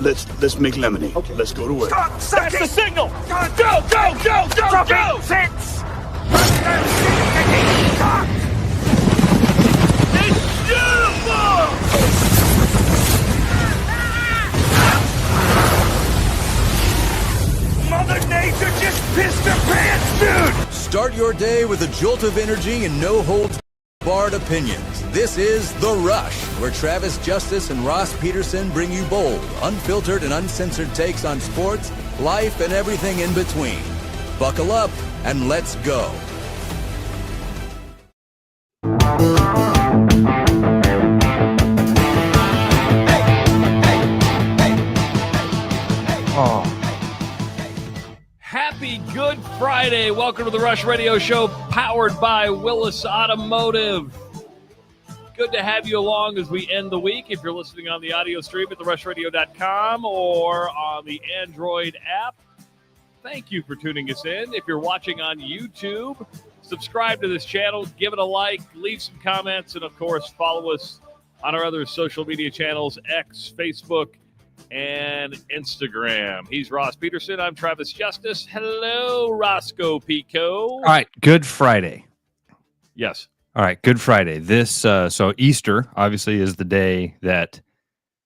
let's make lemonade. Okay. Let's go to work. That's the signal. Go. Six. It's beautiful. Mother Nature just pissed her pants, dude. Start your day with a jolt of energy and no holds barred opinions. This is The Rush, where Travis Justice and Ross Peterson bring you bold, unfiltered, and uncensored takes on sports, life, and everything in between. Buckle up and let's go. Happy Good Friday. Welcome to the Rush Radio Show, powered by Willis Automotive. Good to have you along as we end the week. If you're listening on the audio stream at therushradio.com or on the Android app, thank you for tuning us in. If you're watching on YouTube, subscribe to this channel, give it a like, leave some comments, and, of course, follow us on our other social media channels, X, Facebook, and Instagram. He's Ross Peterson. I'm Travis Justice. Hello, Roscoe Pico. All right, Good Friday. Yes. All right, Good Friday. This so Easter obviously is the day that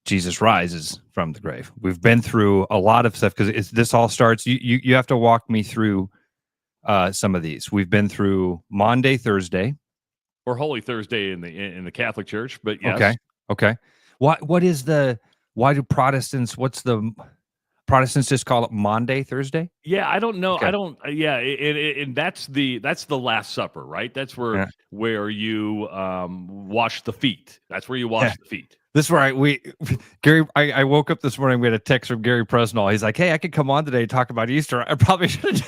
Jesus rises from the grave. We've been through a lot of stuff because this all starts. You have to walk me through some of these. We've been through Maundy, Thursday, or Holy Thursday in the Catholic Church, but yes. Okay. Why do Protestants? What's the Protestants just call it Maundy, Thursday? Yeah, I don't know. Okay. I don't. Yeah, and that's the Last Supper, right? That's where you wash the feet. That's where you wash the feet. This is where Gary. I woke up this morning. We had a text from Gary Presnell. He's like, "Hey, I could come on today and talk about Easter." I probably should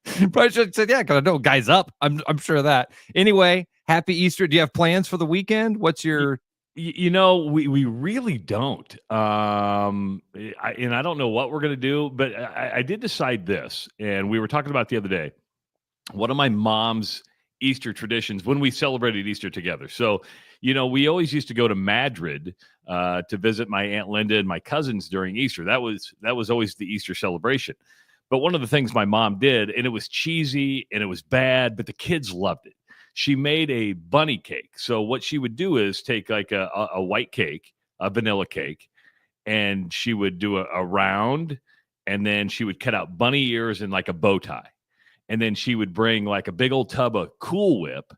have said, "Yeah," because I know guys up. I'm sure of that. Anyway, happy Easter. Do you have plans for the weekend? What's your we really don't. I don't know what we're going to do, but I did decide this, and we were talking about it the other day. One of my mom's Easter traditions when we celebrated Easter together. So, we always used to go to Madrid to visit my Aunt Linda and my cousins during Easter. That was always the Easter celebration. But one of the things my mom did, and it was cheesy and it was bad, but the kids loved it. She made a bunny cake. So what she would do is take like a white cake, a vanilla cake, and she would do a round, and then she would cut out bunny ears and like a bow tie. And then she would bring like a big old tub of Cool Whip.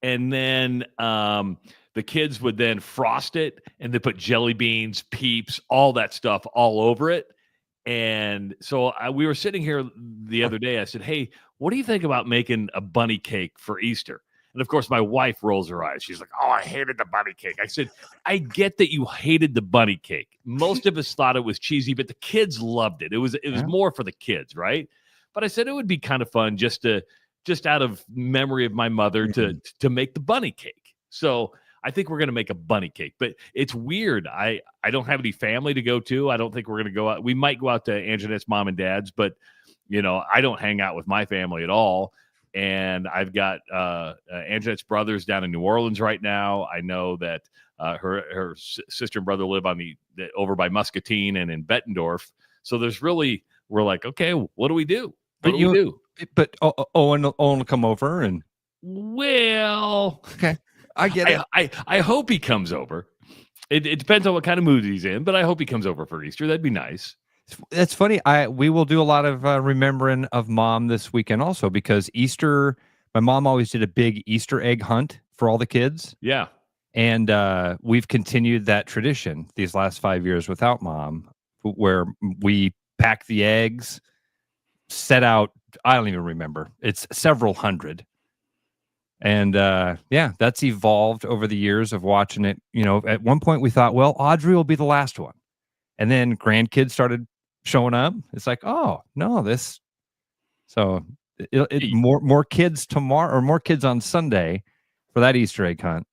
And then the kids would then frost it, and they put jelly beans, Peeps, all that stuff all over it. And so we were sitting here the other day. I said, "Hey, what do you think about making a bunny cake for Easter?" And of course, my wife rolls her eyes. She's like, "Oh, I hated the bunny cake." I said, "I get that you hated the bunny cake. Most of us thought it was cheesy, but the kids loved it. It was more for the kids, right?" But I said it would be kind of fun just out of memory of my mother to make the bunny cake. So I think we're going to make a bunny cake, but it's weird. I don't have any family to go to. I don't think we're going to go out. We might go out to Anjanette's mom and dad's, but I don't hang out with my family at all. And I've got Anjanette's brothers down in New Orleans right now. I know that her sister and brother live over by Muscatine and in Bettendorf. So we're like, okay, what do we do? But Owen will come over and. Well, okay. I get it. I hope he comes over. It depends on what kind of mood he's in, but I hope he comes over for Easter. That'd be nice. That's funny. We will do a lot of remembering of Mom this weekend also, because Easter, my mom always did a big Easter egg hunt for all the kids. Yeah. And we've continued that tradition these last 5 years without Mom, where we pack the eggs, set out, I don't even remember. It's several hundred. And that's evolved over the years of watching it. At one point we thought, well, Audrey will be the last one. And then grandkids started showing up. It's like, oh, no, this. So more kids tomorrow, or more kids on Sunday for that Easter egg hunt.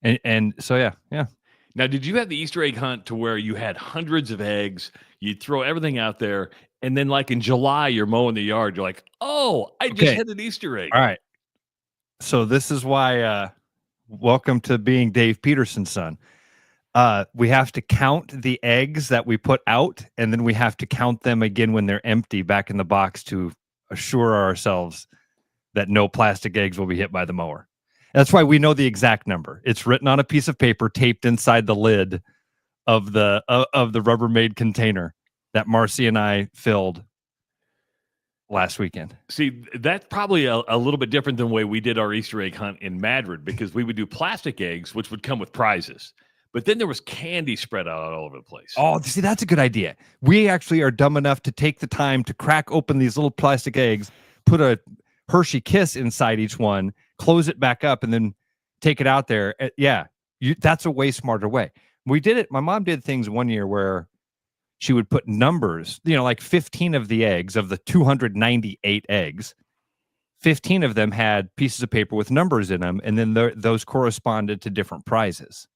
And so, yeah. Now, did you have the Easter egg hunt to where you had hundreds of eggs, you'd throw everything out there, and then like in July, you're mowing the yard, you're like, oh, I just had an Easter egg. All right. So this is why welcome to being Dave Peterson's son. We have to count the eggs that we put out, and then we have to count them again when they're empty back in the box to assure ourselves that no plastic eggs will be hit by the mower. That's why we know the exact number. It's written on a piece of paper taped inside the lid of the Rubbermaid container that Marcy and I filled last weekend. See, that's probably a little bit different than the way we did our Easter egg hunt in Madrid, because we would do plastic eggs, which would come with prizes. But then there was candy spread out all over the place. Oh, see, that's a good idea. We actually are dumb enough to take the time to crack open these little plastic eggs, put a Hershey Kiss inside each one, close it back up, and then take it out there. That's a way smarter way. We did it. My mom did things one year where she would put numbers, like 15 of the eggs, of the 298 eggs, 15 of them had pieces of paper with numbers in them, and then those corresponded to different prizes.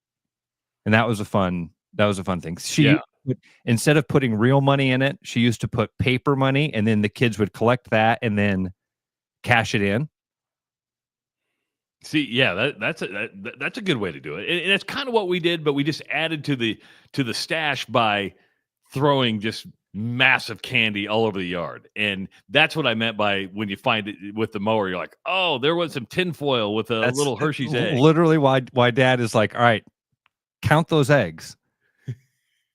And that was a fun thing. Instead of putting real money in it, she used to put paper money, and then the kids would collect that and then cash it in. See, yeah, that's a good way to do it, and it's kind of what we did, but we just added to the stash by throwing just massive candy all over the yard. And that's what I meant by when you find it with the mower, you're like, oh, there was some tinfoil with a little Hershey's egg. Literally why Dad is like, all right, count those eggs.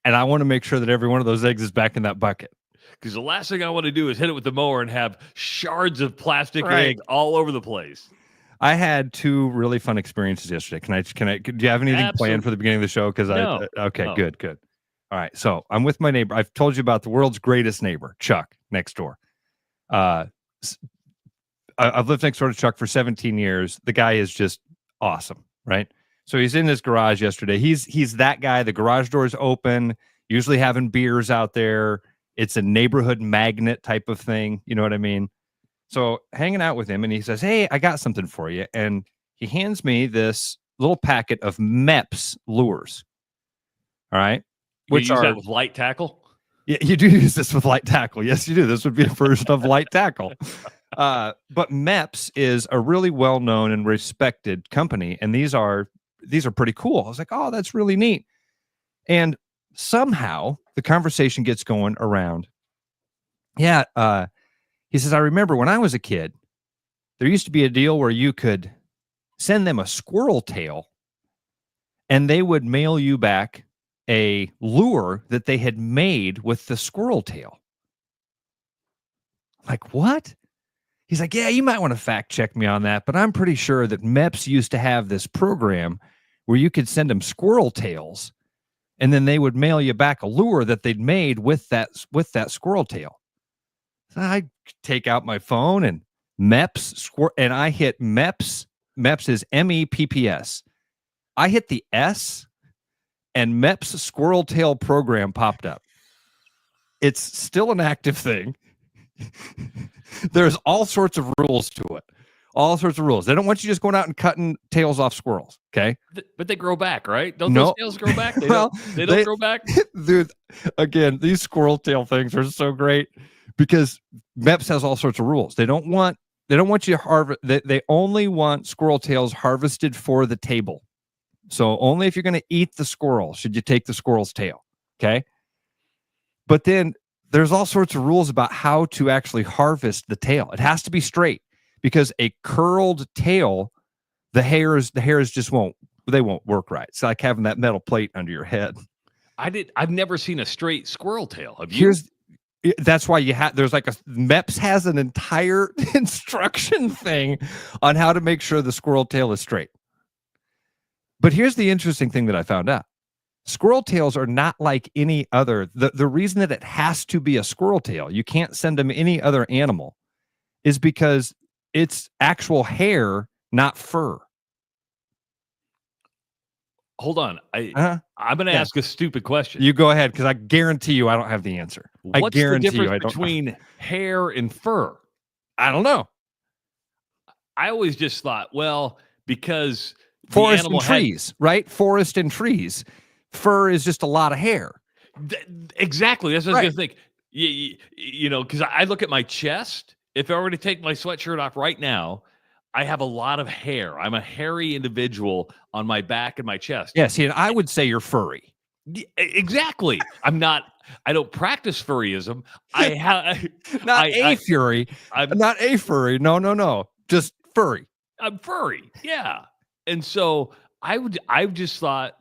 And I want to make sure that every one of those eggs is back in that bucket. Because the last thing I want to do is hit it with the mower and have shards of plastic egg all over the place. I had two really fun experiences yesterday. Do you have anything planned for the beginning of the show? No. Good. All right. So I'm with my neighbor. I've told you about the world's greatest neighbor, Chuck, next door. I've lived next door to Chuck for 17 years. The guy is just awesome, right? So he's in his garage yesterday. He's that guy. The garage door's open, usually having beers out there. It's a neighborhood magnet type of thing. You know what I mean? So hanging out with him, and he says, hey, I got something for you. And he hands me this little packet of MEPS lures. All right. Which are that with light tackle? Yeah, you do use this with light tackle. Yes, you do. This would be a version of light tackle. But MEPS is a really well-known and respected company, and these are pretty cool. I was like, oh, that's really neat. And somehow the conversation gets going around. Yeah, he says, I remember when I was a kid, there used to be a deal where you could send them a squirrel tail, and they would mail you back a lure that they had made with the squirrel tail. I'm like, what? He's like, yeah, you might want to fact check me on that, but I'm pretty sure that MEPS used to have this program where you could send them squirrel tails, and then they would mail you back a lure that they'd made with that squirrel tail. So I take out my phone and MEPS, and I hit MEPS. MEPS is MEPPS. I hit the S, and MEPS squirrel tail program popped up. It's still an active thing. There's all sorts of rules to it. All sorts of rules. They don't want you just going out and cutting tails off squirrels. Okay. But they grow back, right? Don't those tails grow back? They don't grow back? Dude, again, these squirrel tail things are so great because MEPS has all sorts of rules. They don't want you to harvest. They only want squirrel tails harvested for the table. So only if you're going to eat the squirrel should you take the squirrel's tail. Okay. But then there's all sorts of rules about how to actually harvest the tail. It has to be straight, because a curled tail, the hairs just won't work right. It's like having that metal plate under your head. I've never seen a straight squirrel tail. Have you? That's why there's like MEPS has an entire instruction thing on how to make sure the squirrel tail is straight. But here's the interesting thing that I found out. Squirrel tails are not like any other. The reason that it has to be a squirrel tail, you can't send them any other animal, is because it's actual hair, not fur. Hold on. I'm going to ask a stupid question. You go ahead, because I guarantee you I don't have the answer. What's the difference between hair and fur? I don't know. I always just thought, well, because forest and trees, right? Forest and trees. Fur is just a lot of hair. Exactly. That's what I was going to think. You know, because I look at my chest. If I were to take my sweatshirt off right now, I have a lot of hair. I'm a hairy individual on my back and my chest. Yeah, see, and I would say you're furry. Exactly. I'm not. I don't practice furryism. I have Not a furry. I'm not a furry. No. Just furry. I'm furry. Yeah. And so I just thought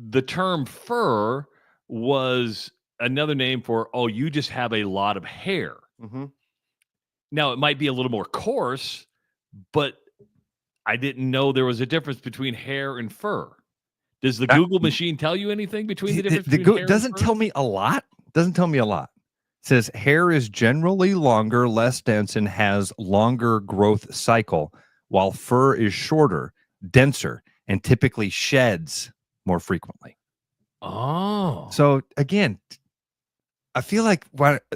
the term fur was another name for, oh, you just have a lot of hair. Mm-hmm. Now, it might be a little more coarse, but I didn't know there was a difference between hair and fur. Does the Google machine tell you anything between the difference? Between hair doesn't and fur? tell me a lot. Doesn't tell me a lot. It says hair is generally longer, less dense, and has longer growth cycle, while fur is shorter, denser, and typically sheds more frequently. Oh. So again, I feel like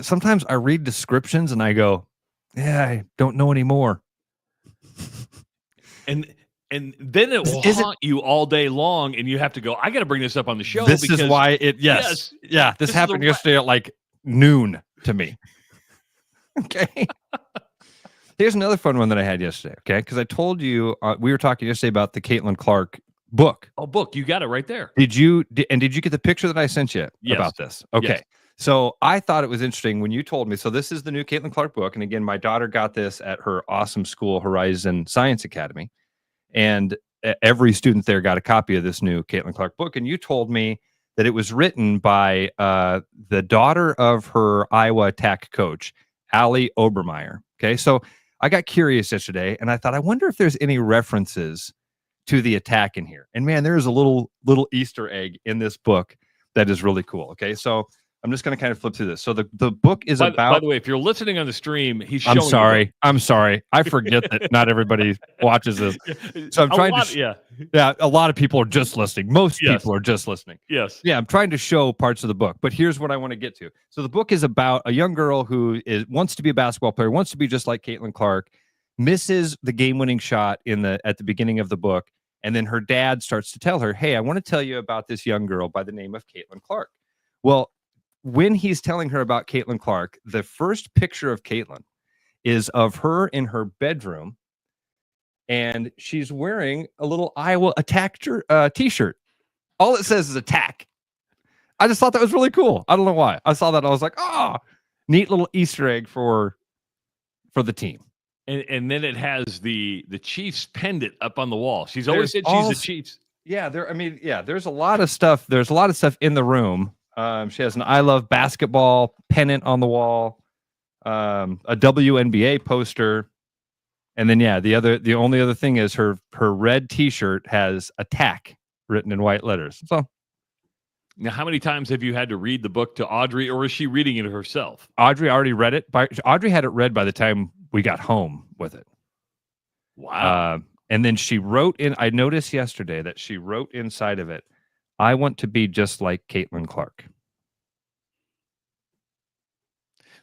sometimes I read descriptions and I go, yeah, I don't know anymore. And then it will haunt you all day long, and you have to go, I got to bring this up on the show. This is why this happened yesterday at like noon to me. Okay. Here's another fun one that I had yesterday, okay? Because I told you, we were talking yesterday about the Caitlyn Clark book. Oh, book. You got it right there. Did you get the picture that I sent you about this? Okay. Yes. So I thought it was interesting when you told me. So this is the new Caitlyn Clark book. And again, my daughter got this at her awesome school, Horizon Science Academy. And every student there got a copy of this new Caitlyn Clark book. And you told me that it was written by the daughter of her Iowa attack coach, Allie Obermeyer. Okay. So I got curious yesterday and I thought, I wonder if there's any references to the attack in here. And man, there's a little Easter egg in this book that is really cool. Okay. So I'm just going to kind of flip through this. So the book is by about. the way, if you're listening on the stream, he's showing. I'm sorry. I forget that not everybody watches this. So I'm trying a lot of people are just listening. Most people are just listening. Yes. Yeah. I'm trying to show parts of the book, but here's what I want to get to. So the book is about a young girl who wants to be a basketball player, wants to be just like Caitlyn Clark, misses the game-winning shot at the beginning of the book, and then her dad starts to tell her, "Hey, I want to tell you about this young girl by the name of Caitlyn Clark." Well, when he's telling her about Caitlyn Clark, the first picture of Caitlyn is of her in her bedroom, and she's wearing a little Iowa attack t-shirt. All it says is attack. I just thought that was really cool. I don't know why. I saw that. I was like, oh, neat little Easter egg for the team. And then it has the Chiefs pendant up on the wall. She's always said she's the Chiefs. Yeah, there's a lot of stuff. There's a lot of stuff in the room. She has an I love basketball pennant on the wall, a WNBA poster. And then, the only other thing is her red t-shirt has attack written in white letters. So now, how many times have you had to read the book to Audrey, or is she reading it herself? Audrey already read it. Audrey had it read by the time we got home with it. Wow. And then she wrote I noticed yesterday that she wrote inside of it, I want to be just like Caitlyn Clark.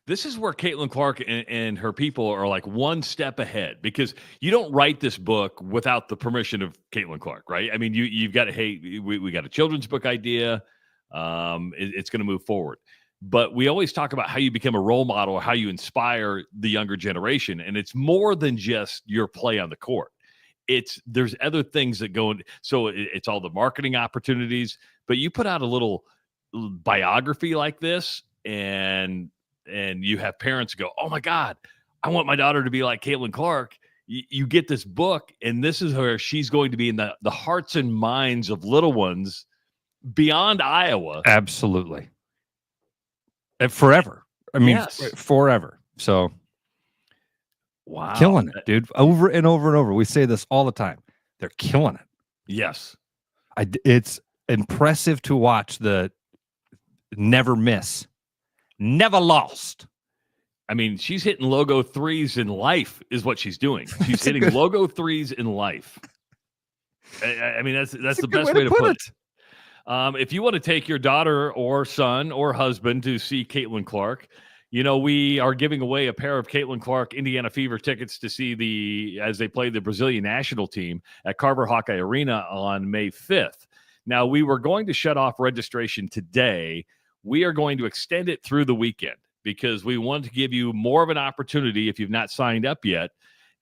This is where Caitlyn Clark and her people are like one step ahead, because you don't write this book without the permission of Caitlyn Clark, right? I mean, you've got to, hey, we got a children's book idea. It's going to move forward. But we always talk about how you become a role model or how you inspire the younger generation. And it's more than just your play on the court. There's other things that go in. So it's all the marketing opportunities, but you put out a little biography like this, and you have parents go, oh my God, I want my daughter to be like Caitlyn Clark. You get this book, and this is where she's going to be in the hearts and minds of little ones beyond Iowa. Absolutely. And forever. I mean, forever. So wow. Killing it, dude. Over and over and over. We say this all the time. They're killing it. Yes. It's impressive to watch the never miss, never lost. I mean, she's hitting logo threes in life is what she's doing. She's hitting logo threes in life. I mean, that's the best way to put it. If you want to take your daughter or son or husband to see Caitlyn Clark, we are giving away a pair of Caitlyn Clark Indiana Fever tickets to see as they play the Brazilian national team at Carver Hawkeye Arena on May 5th. Now, we were going to shut off registration today. We are going to extend it through the weekend because we want to give you more of an opportunity if you've not signed up yet.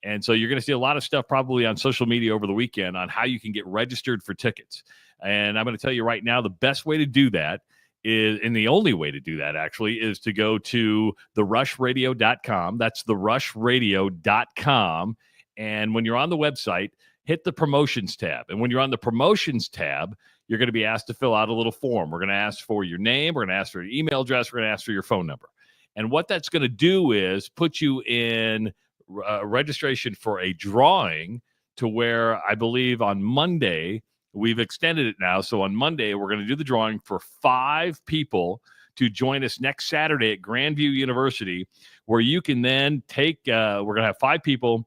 And so you're going to see a lot of stuff probably on social media over the weekend on how you can get registered for tickets. And I'm going to tell you right now, the best way to do that is, and the only way to do that actually, is to go to therushladio.com. That's therushladio.com. And when you're on the website, hit the promotions tab. And when you're on the promotions tab, you're going to be asked to fill out a little form. We're going to ask for your name. We're going to ask for your email address. We're going to ask for your phone number. And what that's going to do is put you in registration for a drawing to where I believe on Monday, we've extended it now. So on Monday, we're going to do the drawing for 5 people to join us next Saturday at Grandview University, where you can then take, we're going to have 5 people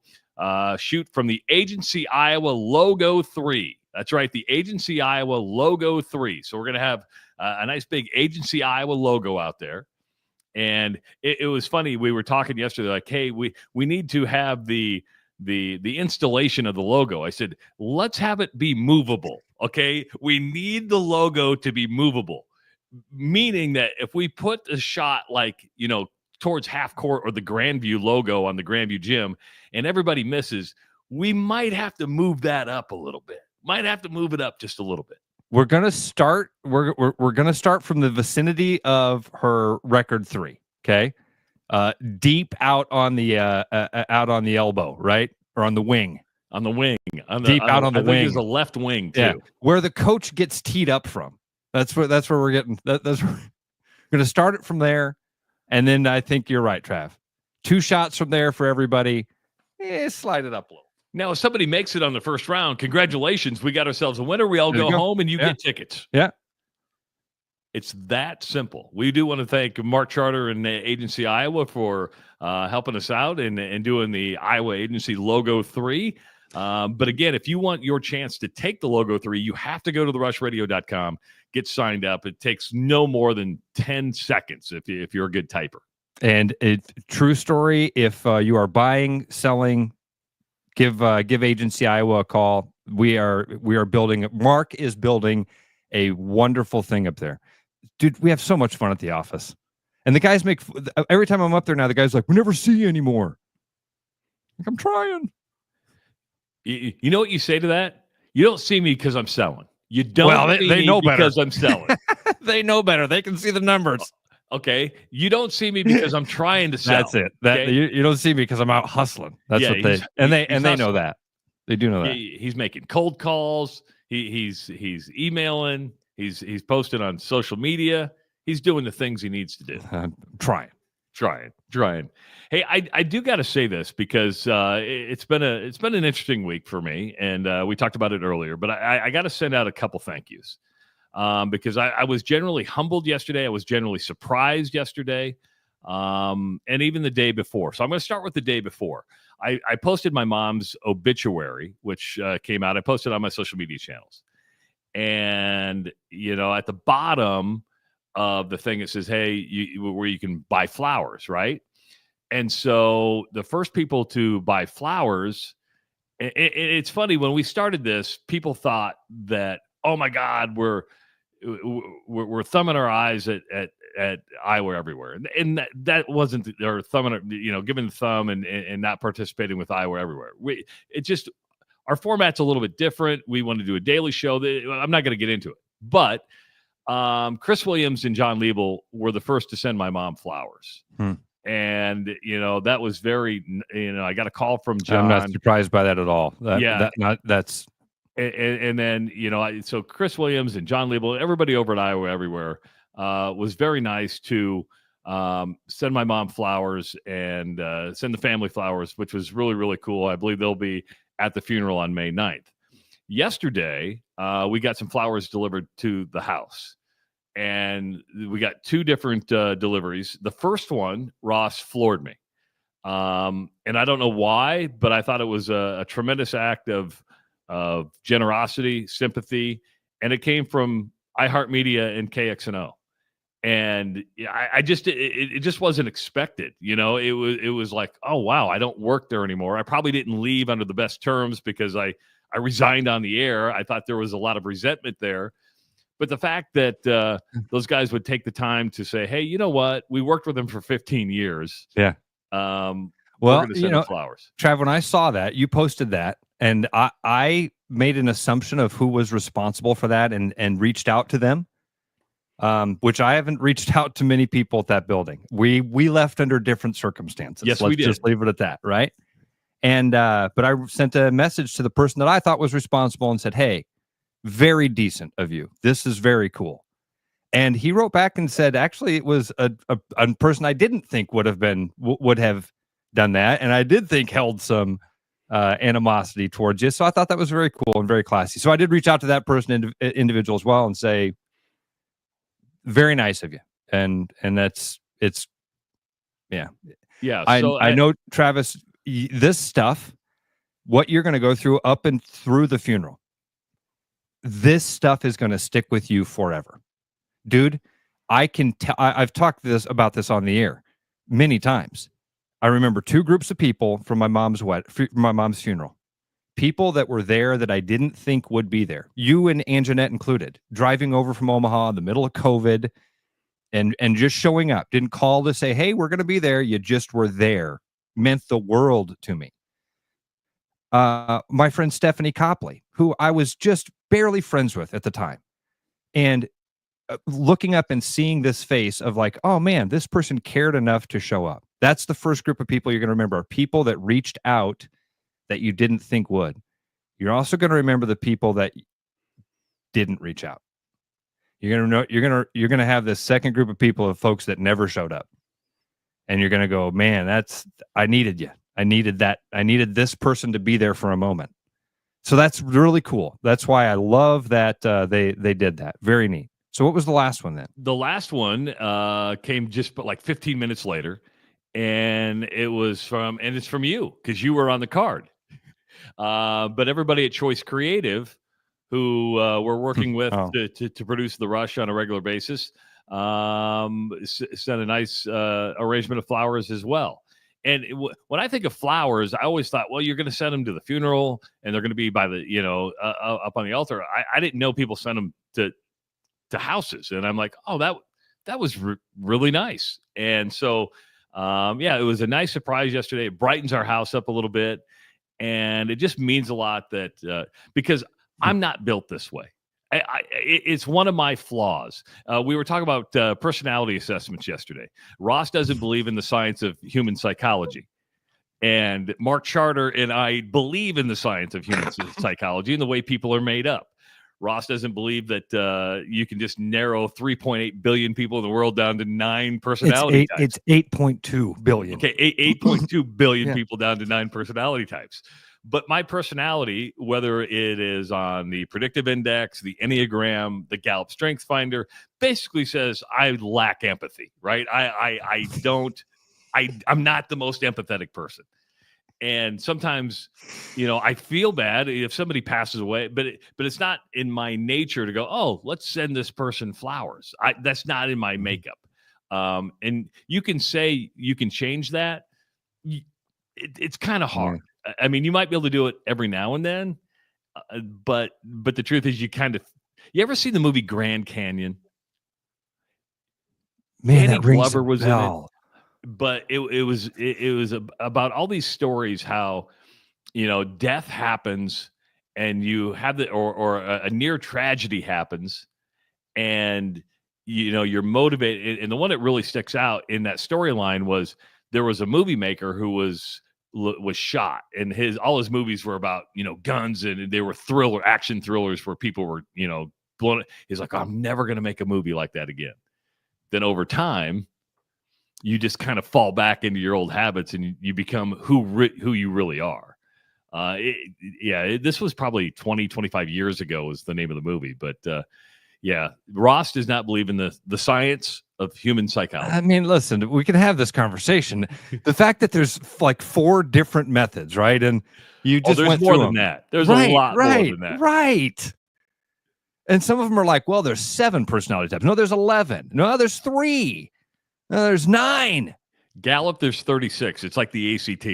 shoot from the Agency Iowa Logo 3. That's right, the Agency Iowa Logo 3. So we're going to have a nice big Agency Iowa logo out there. And it was funny. We were talking yesterday, like, hey, we need to have the installation of the logo. I said, let's have it be movable. Okay. We need the logo to be movable, meaning that if we put a shot like, towards half court or the Grandview logo on the Grandview gym and everybody misses, we might have to move that up a little bit. Might have to move it up just a little bit. We're gonna start. We're gonna start from the vicinity of her record 3. Okay, deep out on the elbow, right, or on the wing. On the wing. Deep out on the wing. wing. There's a left wing too. Yeah, where the coach gets teed up from. That's where we're getting. That's where we're gonna start it from there, and then I think you're right, Trav. 2 shots from there for everybody. Slide it up a little. Now, if somebody makes it on the first round, congratulations. We got ourselves a winner. We all go home and you get tickets. Yeah. It's that simple. We do want to thank Mark Charter and Agency Iowa for helping us out and doing the Iowa Agency Logo 3. But again, if you want your chance to take the Logo 3, you have to go to therushladio.com, get signed up. It takes no more than 10 seconds if you're a good typer. And true story, if you are buying, selling, give Agency Iowa a call. We are building. Mark is building a wonderful thing up there, dude. We have so much fun at the office, and the guys make every time I'm up there now. The guys like, we never see you anymore. Like, I'm trying. You know what you say to that? You don't see me because I'm selling. You don't. See they me know better because I'm selling. They know better. They can see the numbers. Okay, you don't see me because I'm trying to sell. That's it. You don't see me because I'm out hustling. That's what they know that. They do know that. He's making cold calls. He's emailing. He's posting on social media. He's doing the things he needs to do. Trying. Hey, I do got to say this because it's been an interesting week for me, and we talked about it earlier. But I got to send out a couple thank yous. Because I was generally humbled yesterday. I was generally surprised yesterday, and even the day before. So I'm going to start with the day before. I posted my mom's obituary, which came out. I posted on my social media channels. And, at the bottom of the thing, it says, hey, where you can buy flowers, right? And so the first people to buy flowers, it's funny, when we started this, people thought that, oh, my God, we're thumbing our eyes at Iowa Everywhere, and that wasn't or thumbing, giving the thumb and not participating with Iowa Everywhere. Our format's a little bit different. We want to do a daily show. I'm not going to get into it, but Chris Williams and John Liebel were the first to send my mom flowers, and that was very. I got a call from John. I'm not surprised by that at all. That's. And then, so Chris Williams and John Liebel, everybody over at Iowa Everywhere was very nice to send my mom flowers and send the family flowers, which was really, really cool. I believe they'll be at the funeral on May 9th. Yesterday, we got some flowers delivered to the house, and we got 2 different deliveries. The first one, Ross, floored me. And I don't know why, but I thought it was a tremendous act of generosity, sympathy, and it came from iHeartMedia and KXNO. And it just wasn't expected. It was like, oh, wow, I don't work there anymore. I probably didn't leave under the best terms because I resigned on the air. I thought there was a lot of resentment there. But the fact that those guys would take the time to say, hey, you know what? We worked with them for 15 years. Yeah. we're Well, going to send them flowers. Trav, when I saw that, you posted that, and I made an assumption of who was responsible for that and reached out to them, which I haven't reached out to many people at that building. We left under different circumstances. Yes, Let's we did. just leave it at that, right? And but I sent a message to the person that I thought was responsible and said, "Hey, very decent of you. This is very cool." And he wrote back and said, actually, it was a person I didn't think would have done that, and I did think held some animosity towards you. So I thought that was very cool and very classy. So I did reach out to that person individual as well and say, very nice of you. And it's yeah. I know, Travis, this stuff, what you're going to go through up and through the funeral, this stuff is going to stick with you forever. Dude, I can tell. I've talked about this on the air many times. I remember two groups of people from my mom's funeral. People that were there that I didn't think would be there. You and Anjanette included. Driving over from Omaha in the middle of COVID and just showing up. Didn't call to say, "Hey, we're going to be there." You just were there. Meant the world to me. My friend Stephanie Copley, who I was just barely friends with at the time. And looking up and seeing this face of like, oh man, this person cared enough to show up. That's the first group of people you're going to remember, are people that reached out that you didn't think would. You're also going to remember the people that didn't reach out. You're going to have this second group of people, of folks that never showed up. And you're going to go, man, I needed you. I needed that. I needed this person to be there for a moment. So that's really cool. That's why I love that they did that. Very neat. So what was the last one then? The last one came just like 15 minutes later, and it's from you because you were on the card. But everybody at Choice Creative, who we're working with to produce The Rush on a regular basis, sent a nice arrangement of flowers as well. And when I think of flowers, I always thought, well, you're going to send them to the funeral, and they're going to be by the up on the altar. I didn't know people sent them to houses, and I'm like, oh, that was really nice. And so it was a nice surprise yesterday. It brightens our house up a little bit, and it just means a lot that because I'm not built this way. It's one of my flaws. We were talking about personality assessments yesterday. Ross doesn't believe in the science of human psychology, and Mark Charter and I believe in the science of human psychology and the way people are made up. Ross doesn't believe that you can just narrow 3.8 billion people in the world down to 9 personality types. It's 8.2 billion. Okay, 8.2 billion people down to 9 personality types. But my personality, whether it is on the predictive index, the Enneagram, the Gallup Strength Finder, basically says I lack empathy, right? I'm not the most empathetic person. And sometimes, I feel bad if somebody passes away, but it's not in my nature to go, oh, let's send this person flowers. That's not in my makeup. And you can say you can change that. It's kind of hard. I mean, you might be able to do it every now and then, but the truth is, you ever see the movie Grand Canyon? Man, Danny that rings Glover a was bell. in it. But it was about all these stories how death happens and you have or a near tragedy happens, and you're motivated. And the one that really sticks out in that storyline was there was a movie maker who was shot, and all his movies were about guns, and they were action thrillers where people were blown. He's like, I'm never going to make a movie like that again. Then over time, you just kind of fall back into your old habits, and you become who you really are. This was probably 20, 25 years ago was the name of the movie. But Ross does not believe in the science of human psychology. I mean, listen, we can have this conversation. The fact that there's like 4 different methods, right? And you just there's went more through than them. that. There's a lot more than that. Right. And some of them are like, well, there's 7 personality types. No, there's 11. No, there's 3. No, there's 9. Gallup, there's 36. It's like the ACT.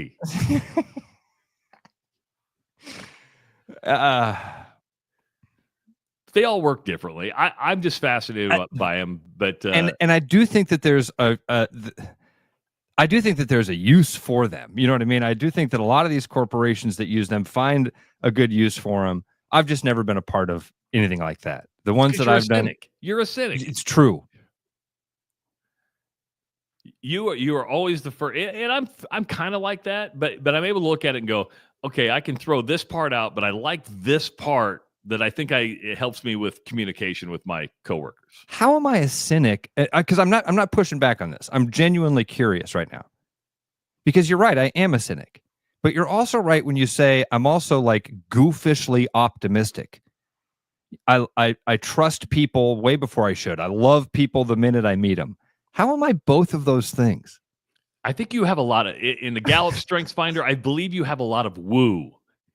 They all work differently. I'm just fascinated by them. But and I do think that there's I do think that there's a use for them. You know what I mean? I do think that a lot of these corporations that use them find a good use for them. I've just never been a part of anything like that. The ones that I've done, you're a cynic. It's true. You are always the first, and I'm kind of like that, but I'm able to look at it and go, okay, I can throw this part out, but I like this part that I think it helps me with communication with my coworkers. How am I a cynic? Because I'm not pushing back on this. I'm genuinely curious right now. Because you're right, I am a cynic. But you're also right when you say I'm also like goofishly optimistic. I trust people way before I should. I love people the minute I meet them. How am I both of those things? I think you have a lot of, in the Gallup Strengths Finder, I believe you have a lot of woo.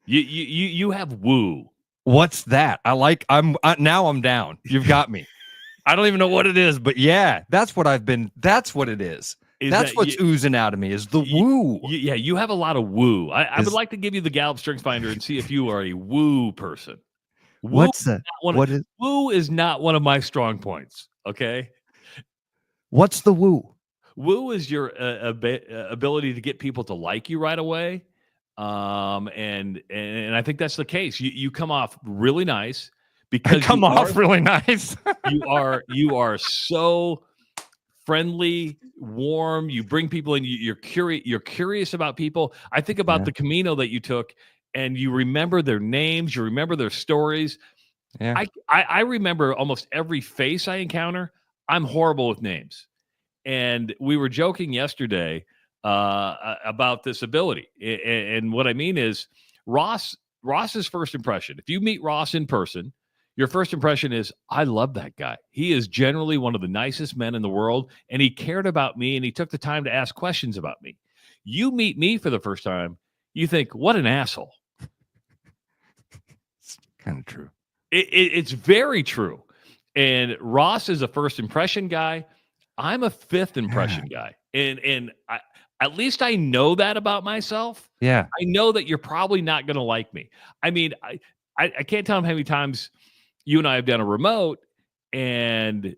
You have woo. What's that? Now I'm down. You've got me. I don't even know what it is, but yeah, that's what it is. That's what's oozing out of me is the woo. You have a lot of woo. I would like to give you the Gallup Strengths Finder and see if you are a woo person. What's that? Woo is not one of my strong points. Okay. What's the woo? Woo is your ability to get people to like you right away. And I think that's the case. You come off really nice because really nice. you are so friendly, warm. You bring people in. You're curious about people. I think about the Camino that you took, and you remember their names. You remember their stories. Yeah. I remember almost every face I encounter. I'm horrible with names, and we were joking yesterday about this ability. And what I mean is Ross's first impression. If you meet Ross in person, your first impression is, I love that guy. He is generally one of the nicest men in the world, and he cared about me, and he took the time to ask questions about me. You meet me for the first time, you think, what an asshole. It's kind of true. It's very true. And Ross is a first impression guy. I'm a fifth impression guy. And at least I know that about myself. Yeah. I know that you're probably not going to like me. I mean, I can't tell them how many times you and I have done a remote and,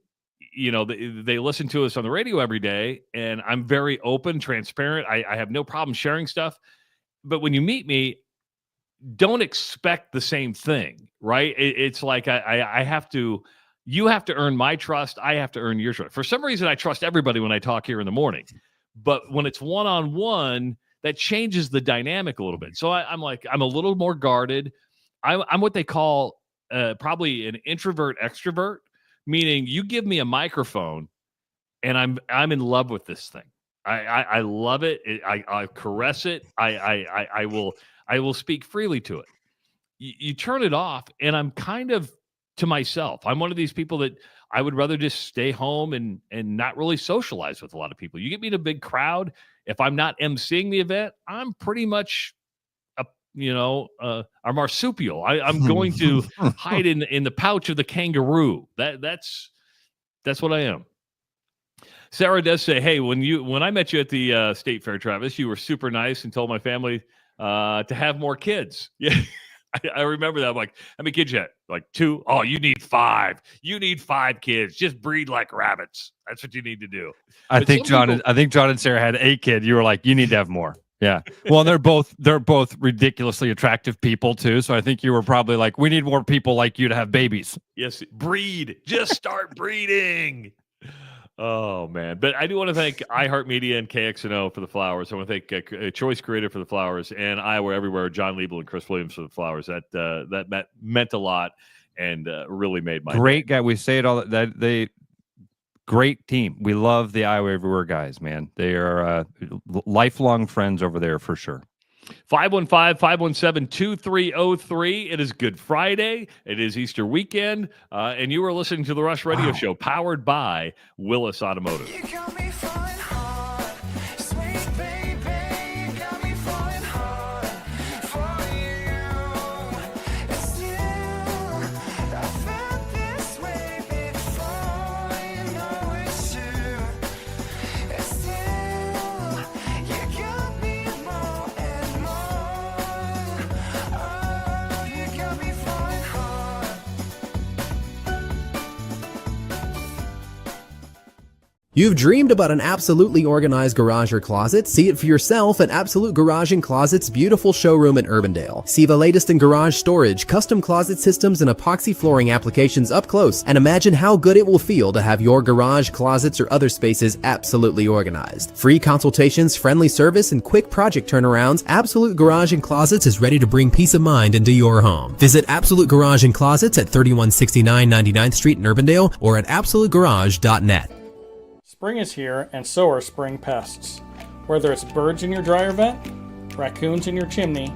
you know, they listen to us on the radio every day, and I'm very open, transparent. I have no problem sharing stuff. But when you meet me, don't expect the same thing, right? It's like I have to, you have to earn my trust. I have to earn your trust. For some reason, I trust everybody when I talk here in the morning. But when it's one-on-one, that changes the dynamic a little bit. So I'm a little more guarded. I'm what they call probably an introvert extrovert, meaning you give me a microphone and I'm in love with this thing. I love it. I caress it. I will speak freely to it. You turn it off and I'm kind of to myself. I'm one of these people that I would rather just stay home and not really socialize with a lot of people. You get me in a big crowd. If I'm not emceeing the event, I'm pretty much a marsupial. I'm going to hide in the pouch of the kangaroo. That's what I am. Sarah does say, hey, when I met you at the State Fair, Travis, you were super nice and told my family to have more kids. Yeah. I remember that. I'm like, how many kids you had? Like 2? Oh, you need 5. You need 5 kids. Just breed like rabbits. That's what you need to do. I think John and Sarah had 8 kids. You were like, you need to have more. Yeah. Well, they're both ridiculously attractive people too. So I think you were probably like, we need more people like you to have babies. Yes. Breed. Just start breeding. Oh, man. But I do want to thank iHeartMedia and KXNO for the flowers. I want to thank Choice Creative for the flowers and Iowa Everywhere, John Liebel and Chris Williams for the flowers. That meant a lot and really made my great day. Guy. We say it all that they great team. We love the Iowa Everywhere guys, man. They are lifelong friends over there for sure. 515-517-2303. It is Good Friday. It is Easter weekend. And you are listening to the Rush Radio Show powered by Willis Automotive. You got me falling hard, sweet baby, got me falling hard for you. It's you, I felt this way before, you know it's true. It's you, you got me more and more. Oh, you got me falling hard. You've dreamed about an absolutely organized garage or closet? See it for yourself at Absolute Garage and Closet's beautiful showroom in Urbandale. See the latest in garage storage, custom closet systems, and epoxy flooring applications up close, and imagine how good it will feel to have your garage, closets, or other spaces absolutely organized. Free consultations, friendly service, and quick project turnarounds, Absolute Garage and Closets is ready to bring peace of mind into your home. Visit Absolute Garage and Closets at 3169 99th Street in Urbandale or at absolutegarage.net. Spring is here, and so are spring pests. Whether it's birds in your dryer vent, raccoons in your chimney,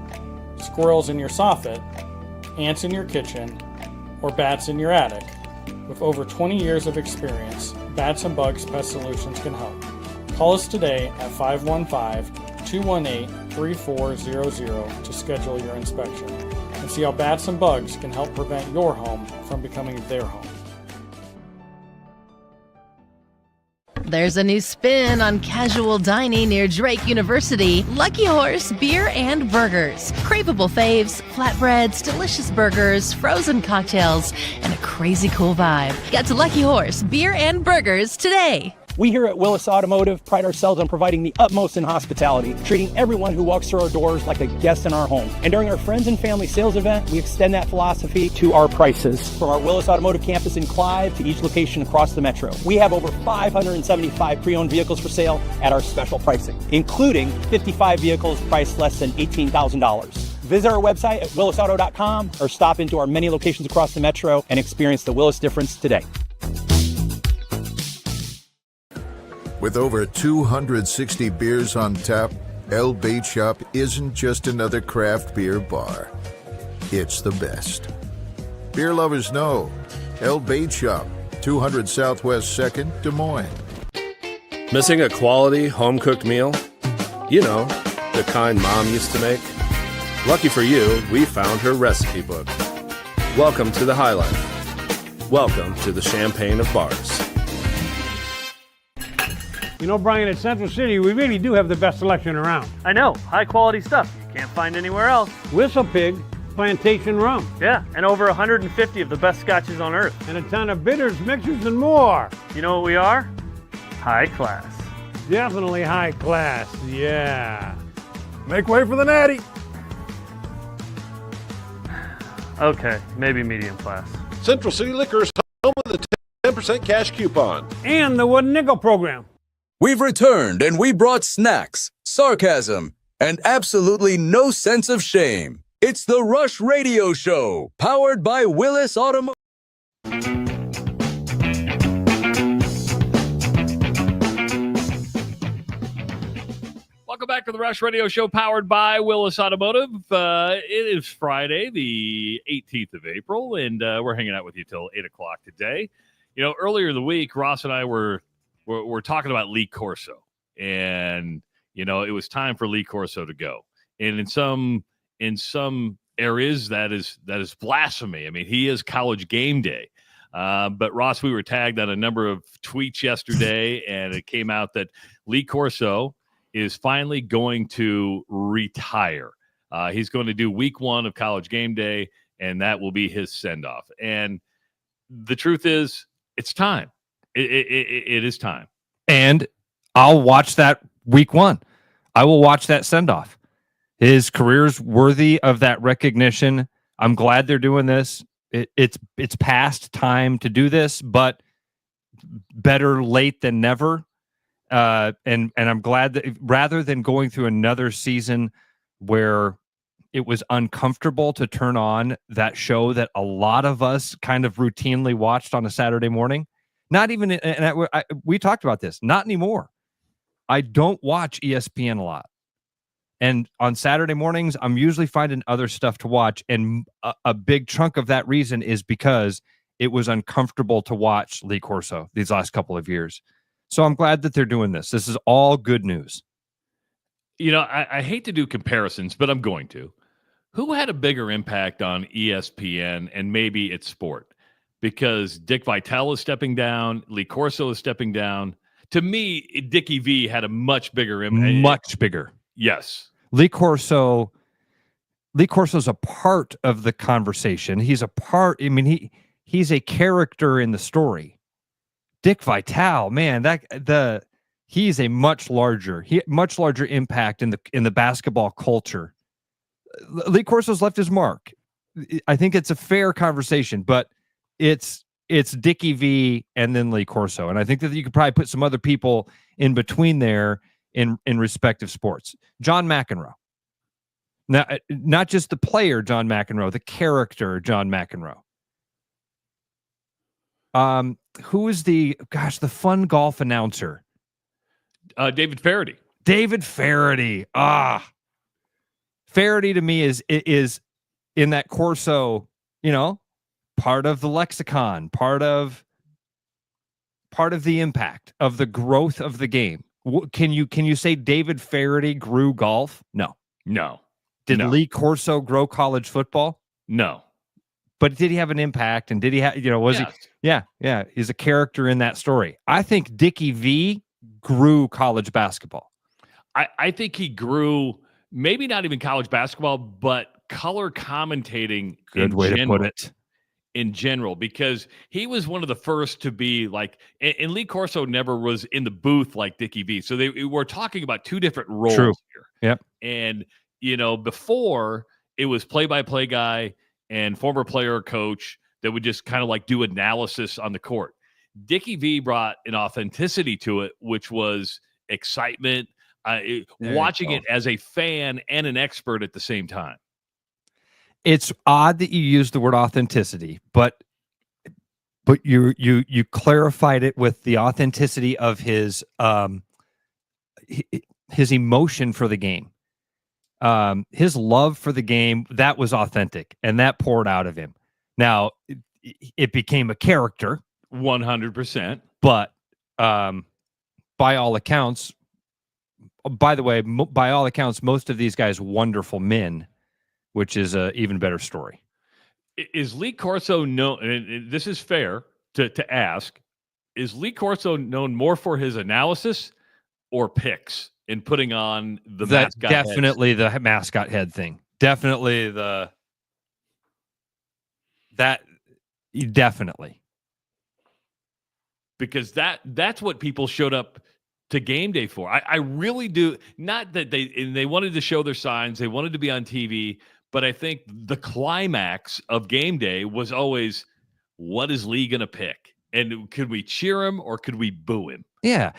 squirrels in your soffit, ants in your kitchen, or bats in your attic, with over 20 years of experience, Bats and Bugs Pest Solutions can help. Call us today at 515-218-3400 to schedule your inspection and see how Bats and Bugs can help prevent your home from becoming their home. There's a new spin on casual dining near Drake University. Lucky Horse Beer and Burgers. Craveable faves, flatbreads, delicious burgers, frozen cocktails, and a crazy cool vibe. Get to Lucky Horse Beer and Burgers today. We here at Willis Automotive pride ourselves on providing the utmost in hospitality, treating everyone who walks through our doors like a guest in our home. And during our Friends and Family Sales event, we extend that philosophy to our prices. From our Willis Automotive campus in Clive to each location across the metro, we have over 575 pre-owned vehicles for sale at our special pricing, including 55 vehicles priced less than $18,000. Visit our website at willisauto.com or stop into our many locations across the metro and experience the Willis difference today. With over 260 beers on tap, El Bait Shop isn't just another craft beer bar. It's the best. Beer lovers know. El Bait Shop, 200 Southwest 2nd, Des Moines. Missing a quality, home-cooked meal? You know, the kind Mom used to make? Lucky for you, we found her recipe book. Welcome to the High Life. Welcome to the Champagne of Bars. You know, Brian, at Central City, we really do have the best selection around. I know. High-quality stuff you can't find anywhere else. Whistle Pig Plantation Rum. Yeah, and over 150 of the best scotches on earth. And a ton of bitters, mixers, and more. You know what we are? High class. Definitely high class, yeah. Make way for the natty. Okay, maybe medium class. Central City Liquors, home of the 10% cash coupon. And the Wooden Nickel program. We've returned and we brought snacks, sarcasm, and absolutely no sense of shame. It's the Rush Radio Show, powered by Willis Automotive. Welcome back to the Rush Radio Show, powered by Willis Automotive. It is Friday, the 18th of April, and we're hanging out with you till 8 o'clock today. You know, earlier in the week, Ross and I were talking about Lee Corso, and you know it was time for Lee Corso to go. And in some areas, that is blasphemy. I mean, he is College Game Day. But Ross, we were tagged on a number of tweets yesterday, and it came out that Lee Corso is finally going to retire. He's going to do week 1 of College Game Day, and that will be his send-off. And the truth is, it's time. It is time. And I'll watch that week 1. I will watch that send-off. His career's worthy of that recognition. I'm glad they're doing this. It's past time to do this, but better late than never. And I'm glad that rather than going through another season where it was uncomfortable to turn on that show that a lot of us kind of routinely watched on a Saturday morning. Not even, and we talked about this, not anymore. I don't watch ESPN a lot. And on Saturday mornings, I'm usually finding other stuff to watch. And a big chunk of that reason is because it was uncomfortable to watch Lee Corso these last couple of years. So I'm glad that they're doing this. This is all good news. You know, I hate to do comparisons, but I'm going to. Who had a bigger impact on ESPN and maybe its sport? Because Dick Vitale is stepping down, Lee Corso is stepping down. To me, Dickie V had a much bigger impact. Much bigger. Yes. Lee Corso's a part of the conversation. He's a part. I mean, he's a character in the story. Dick Vitale, man, he's a much larger impact in the basketball culture. Lee Corso's left his mark. I think it's a fair conversation, but it's Dickie V and then Lee Corso, and I think that you could probably put some other people in between there in respective sports. John McEnroe, now not just the player John McEnroe, the character John McEnroe. Who is the fun golf announcer? David Faraday. David Faraday. Faraday to me is in that Corso, part of the lexicon, part of the impact of the growth of the game. Can you say David Faraday grew golf? No. Did Lee Corso grow college football? No. But did he have an impact? And did he have, was Yes. he? Yeah. He's a character in that story. I think Dickie V grew college basketball. I think he grew, maybe not even college basketball, but color commentating. Good way to put it. In general, because he was one of the first to be like, and Lee Corso never was in the booth like Dickie V. So they were talking about two different roles here. Yep. And, before it was play-by-play guy and former player or coach that would just kind of like do analysis on the court. Dickie V brought an authenticity to it, which was excitement, watching it as a fan and an expert at the same time. It's odd that you use the word authenticity, but you clarified it with the authenticity of his emotion for the game. His love for the game, that was authentic, and that poured out of him. Now, it became a character. 100%. But by all accounts, most of these guys, wonderful men, which is an even better story. Is Lee Corso known, and this is fair to ask, is Lee Corso known more for his analysis or picks in putting on the mascot definitely heads? The mascot head thing. Definitely definitely. Because that's what people showed up to game day for. I really do. Not that they wanted to show their signs, they wanted to be on TV, but I think the climax of game day was always, what is Lee going to pick? And could we cheer him or could we boo him? Yeah.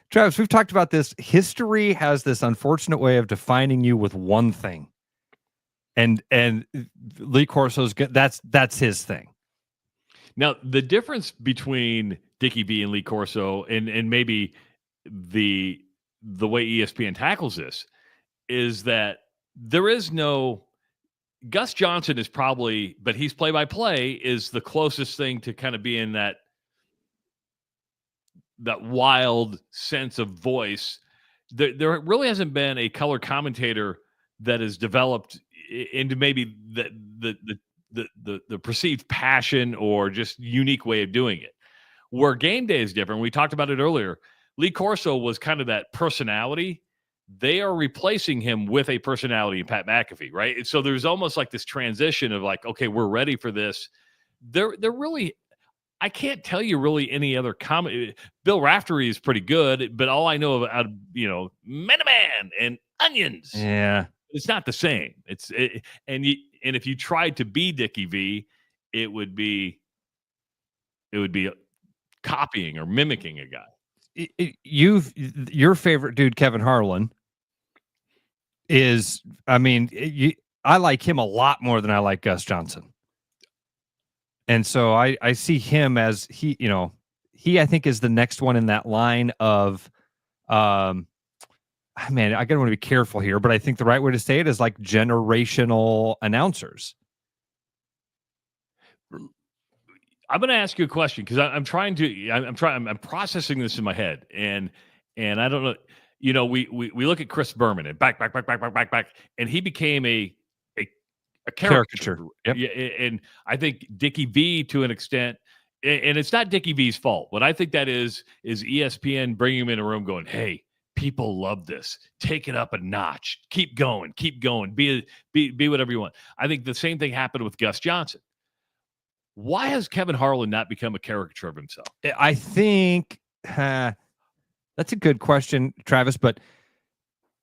Travis, we've talked about this. History has this unfortunate way of defining you with one thing. And Lee Corso's good. That's his thing. Now, the difference between Dickie V and Lee Corso and maybe the way ESPN tackles this is that there is no Gus Johnson is probably, but he's play-by-play is the closest thing to kind of being that wild sense of voice. There really hasn't been a color commentator that has developed into maybe the perceived passion or just unique way of doing it. Where game day is different, we talked about it earlier. Lee Corso was kind of that personality. They are replacing him with a personality in Pat McAfee, right? And so there's almost like this transition of like, okay, we're ready for this. They're really, I can't tell you really any other comment. Bill Raftery is pretty good, but all I know about, Man-a-Man and Onions. Yeah. It's not the same. And if you tried to be Dickie V, it would be copying or mimicking a guy. Your favorite dude, Kevin Harlan, is, I like him a lot more than I like Gus Johnson. And so I see him as he I think is the next one in that line of, I gotta want to be careful here, but I think the right way to say it is like generational announcers. I'm going to ask you a question because I'm processing this in my head, and I don't know. We look at Chris Berman and back, and he became a caricature. Yep. Yeah, and I think Dickie V to an extent, and it's not Dickie V's fault. What I think that is ESPN bringing him in a room, going, "Hey, people love this. Take it up a notch. Keep going. Be whatever you want." I think the same thing happened with Gus Johnson. Why has Kevin Harlan not become a caricature of himself? I think that's a good question, Travis, but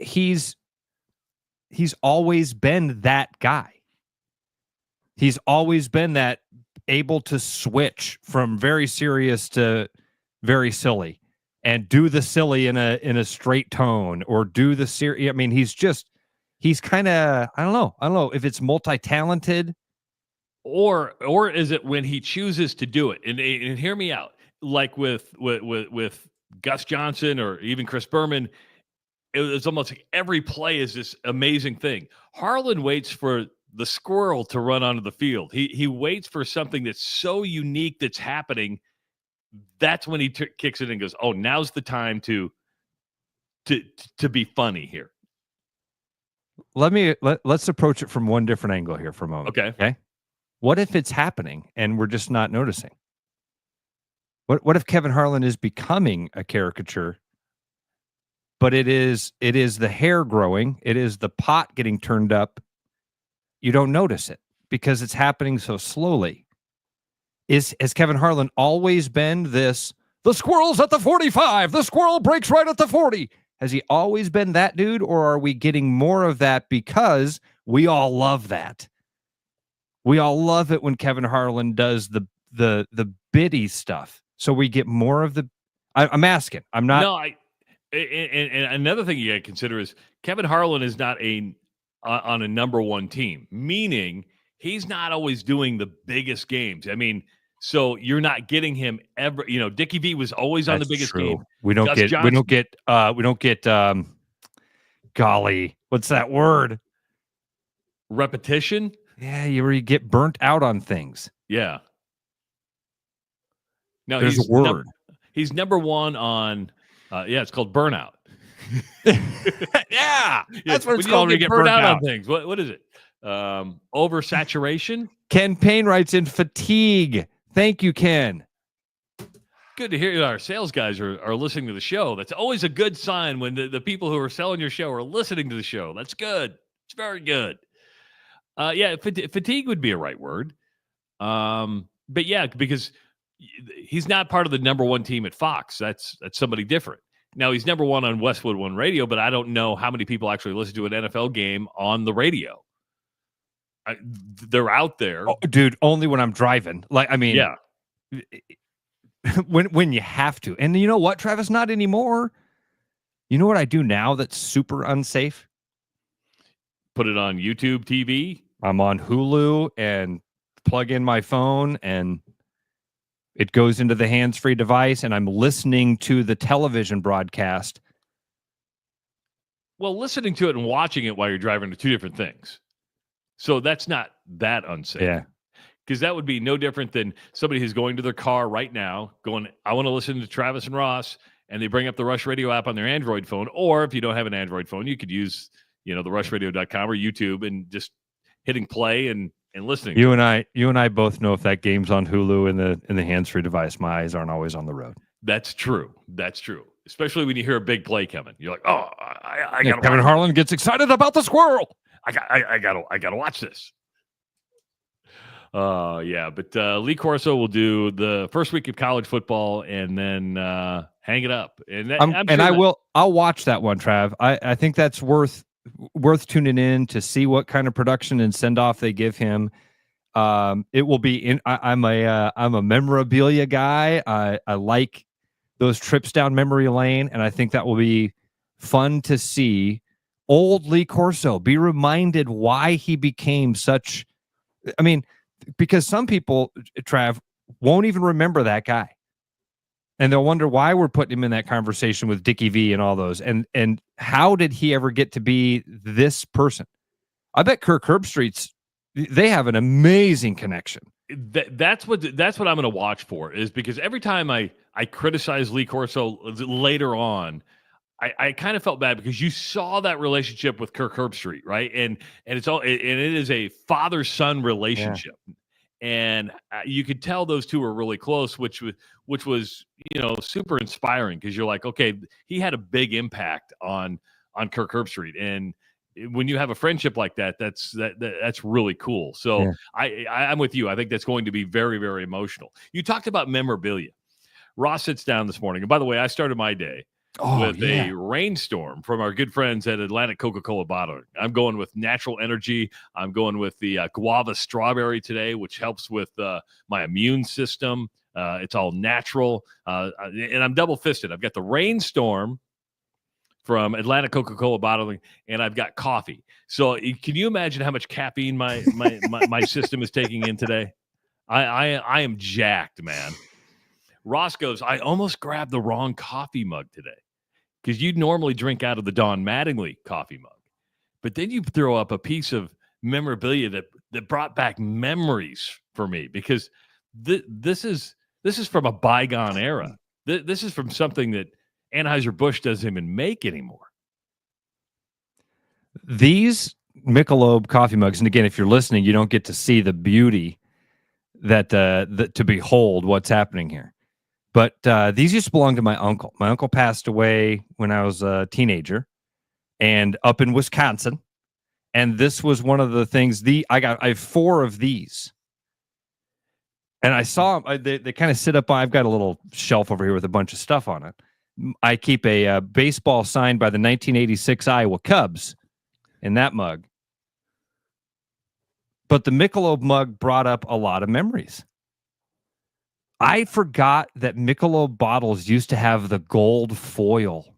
he's always been that guy. He's always been that able to switch from very serious to very silly and do the silly in a straight tone or do the serious. I mean, he's kind of, I don't know if it's multi-talented. Or is it when he chooses to do it? And hear me out. Like with Gus Johnson or even Chris Berman, it was almost like every play is this amazing thing. Harlan waits for the squirrel to run onto the field. He waits for something that's so unique that's happening. That's when he kicks it and goes, "Oh, now's the time to be funny here." Let's approach it from one different angle here for a moment. Okay. What if it's happening and we're just not noticing? What if Kevin Harlan is becoming a caricature, but it is the hair growing, it is the pot getting turned up. You don't notice it because it's happening so slowly. Has Kevin Harlan always been this, the squirrel's at the 45, the squirrel breaks right at the 40? Has he always been that dude, or are we getting more of that because we all love that? We all love it when Kevin Harlan does the bitty stuff. So we get more of the. I'm asking. I'm not. No, and another thing you got to consider is Kevin Harlan is not on a number one team, meaning he's not always doing the biggest games. I mean, so you're not getting him ever. You know, Dickie V was always on the biggest game. We don't get. Golly, what's that word? Repetition. Yeah, you get burnt out on things. Yeah. No, there's a word. He's number one on. It's called burnout. Yeah, that's what it's called. When you get burnt out on things. What is it? Oversaturation. Ken Payne writes in fatigue. Thank you, Ken. Good to hear our sales guys are listening to the show. That's always a good sign when the people who are selling your show are listening to the show. That's good. It's very good. Fatigue would be a right word. But yeah, because he's not part of the number one team at Fox. That's somebody different. Now he's number one on Westwood One Radio, but I don't know how many people actually listen to an NFL game on the radio. They're out there, dude. Only when I'm driving. Yeah. When you have to, and you know what, Travis? Not anymore. You know what I do now that's super unsafe? Put it on YouTube TV. I'm on Hulu and plug in my phone and it goes into the hands-free device and I'm listening to the television broadcast. Well, listening to it and watching it while you're driving are two different things. So that's not that unsafe. Yeah. Because that would be no different than somebody who's going to their car right now going, I want to listen to Travis and Ross, and they bring up the Rush Radio app on their Android phone. Or if you don't have an Android phone, you could use, the rushradio.com or YouTube and just hitting play and listening. You and I both know if that game's on Hulu in the hands-free device, my eyes aren't always on the road. That's true. Especially when you hear a big play coming. You're like, oh, I got to Kevin Harlan gets excited about the squirrel. I gotta watch this. But Lee Corso will do the first week of college football and then hang it up. I'll watch that one, Trav. I think that's worth tuning in to see what kind of production and send off they give him. It will be I'm a memorabilia guy. I like those trips down memory lane, and I think that will be fun to see old Lee Corso be reminded why he became such. I mean, because some people, Trav, won't even remember that guy. And they'll wonder why we're putting him in that conversation with Dickie V and all those. And how did he ever get to be this person? I bet Kirk Herbstreit's, they have an amazing connection. That's what I'm going to watch for, is because every time I criticize Lee Corso later on, I kind of felt bad because you saw that relationship with Kirk Herbstreit, right? And it is a father-son relationship. Yeah. And you could tell those two were really close, which was super inspiring, because you're like, okay, he had a big impact on Kirk Herbstreit, and when you have a friendship like that, that's really cool. So I'm with you. I think that's going to be very, very emotional. You talked about memorabilia. Ross sits down this morning, and by the way, I started my day with a rainstorm from our good friends at Atlantic Coca-Cola Bottling. I'm going with natural energy. I'm going with the guava strawberry today, which helps with my immune system. It's all natural, and I'm double-fisted. I've got the rainstorm from Atlantic Coca-Cola Bottling, and I've got coffee. So can you imagine how much caffeine my system is taking in today? I am jacked, man. Ross goes, I almost grabbed the wrong coffee mug today, because you'd normally drink out of the Don Mattingly coffee mug. But then you throw up a piece of memorabilia that brought back memories for me, because this is from a bygone era. This is from something that Anheuser-Busch doesn't even make anymore. These Michelob coffee mugs, and again, if you're listening, you don't get to see the beauty that to behold what's happening here. But these used to belong to my uncle. My uncle passed away when I was a teenager, and up in Wisconsin. And this was one of the things. I have 4 of these. And I saw they kind of sit up on. I've got a little shelf over here with a bunch of stuff on it. I keep a baseball signed by the 1986 Iowa Cubs in that mug. But the Michelob mug brought up a lot of memories. I forgot that Michelob bottles used to have the gold foil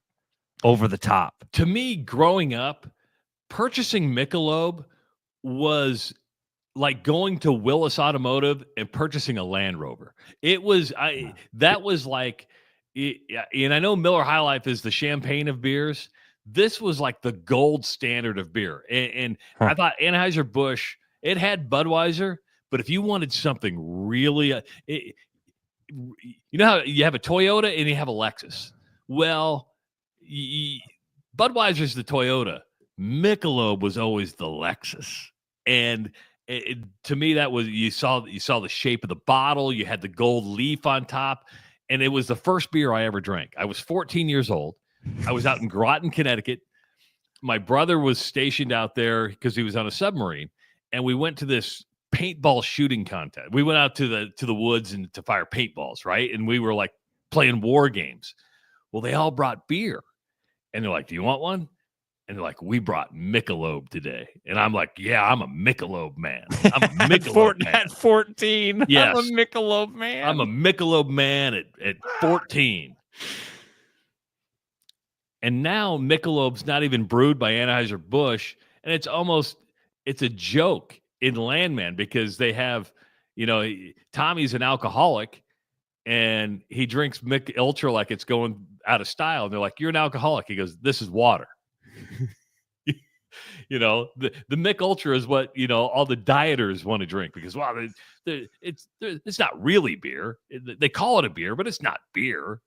over the top. To me, growing up, purchasing Michelob was like going to Willis Automotive and purchasing a Land Rover. It was that was like, and I know Miller High Life is the champagne of beers. This was like the gold standard of beer. And I thought Anheuser-Busch, it had Budweiser, but if you wanted something really, you know how you have a Toyota and you have a Lexus? Well, Budweiser's the Toyota. Michelob was always the Lexus. And to me, that was, you saw the shape of the bottle. You had the gold leaf on top. And it was the first beer I ever drank. I was 14 years old. I was out in Groton, Connecticut. My brother was stationed out there because he was on a submarine. And we went to this paintball shooting contest. We went out to the woods and to fire paintballs, right? And we were like playing war games. Well, they all brought beer. And they're like, do you want one? And they're like, we brought Michelob today. And I'm like, yeah, I'm a Michelob man. I'm a Michelob man. At 14. Yes. I'm a Michelob man. I'm a Michelob man at 14. And now Michelob's not even brewed by Anheuser-Busch. And it's a joke in Landman, because they have, Tommy's an alcoholic and he drinks Mick Ultra like it's going out of style. And they're like, you're an alcoholic. He goes, this is water. The Mick Ultra is what, all the dieters want to drink, because, wow, it's not really beer. They call it a beer, but it's not beer.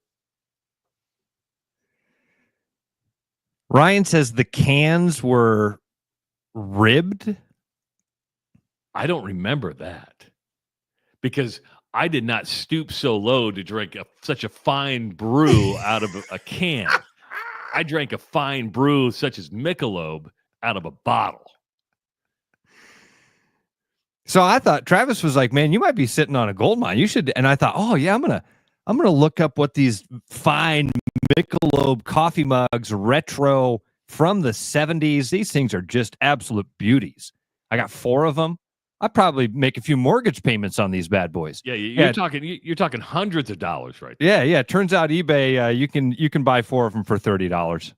Ryan says the cans were ribbed. I don't remember that, because I did not stoop so low to drink such a fine brew out of a can. I drank a fine brew such as Michelob out of a bottle. So I thought Travis was like, man, you might be sitting on a gold mine. You should. And I thought, oh yeah, I'm going to look up what these fine Michelob coffee mugs, retro from the 70s. These things are just absolute beauties. I got 4 of them. I'd probably make a few mortgage payments on these bad boys. Yeah, you're talking hundreds of dollars, right? Yeah. Turns out eBay, you can buy 4 of them for $30.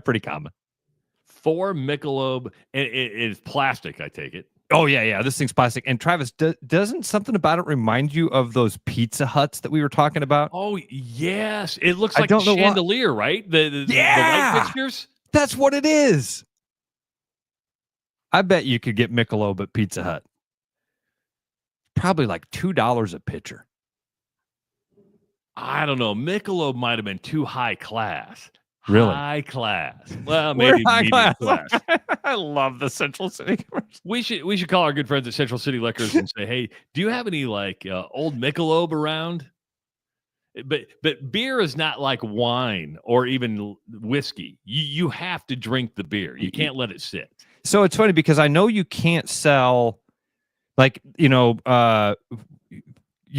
Pretty common. 4 Michelob, and it's plastic, I take it. Oh yeah. This thing's plastic. And Travis, doesn't something about it remind you of those Pizza Huts that we were talking about? Oh yes, it looks like a chandelier, right? The light fixtures. That's what it is. I bet you could get Michelob at Pizza Hut. Probably like $2 a pitcher. I don't know. Michelob might have been too high class. Really? High class. Well, maybe medium class. I love the Central City commercial. We should call our good friends at Central City Liquors and say, hey, do you have any old Michelob around? But beer is not like wine or even whiskey. You have to drink the beer. You can't let it sit. So it's funny because I know you can't sell, like, you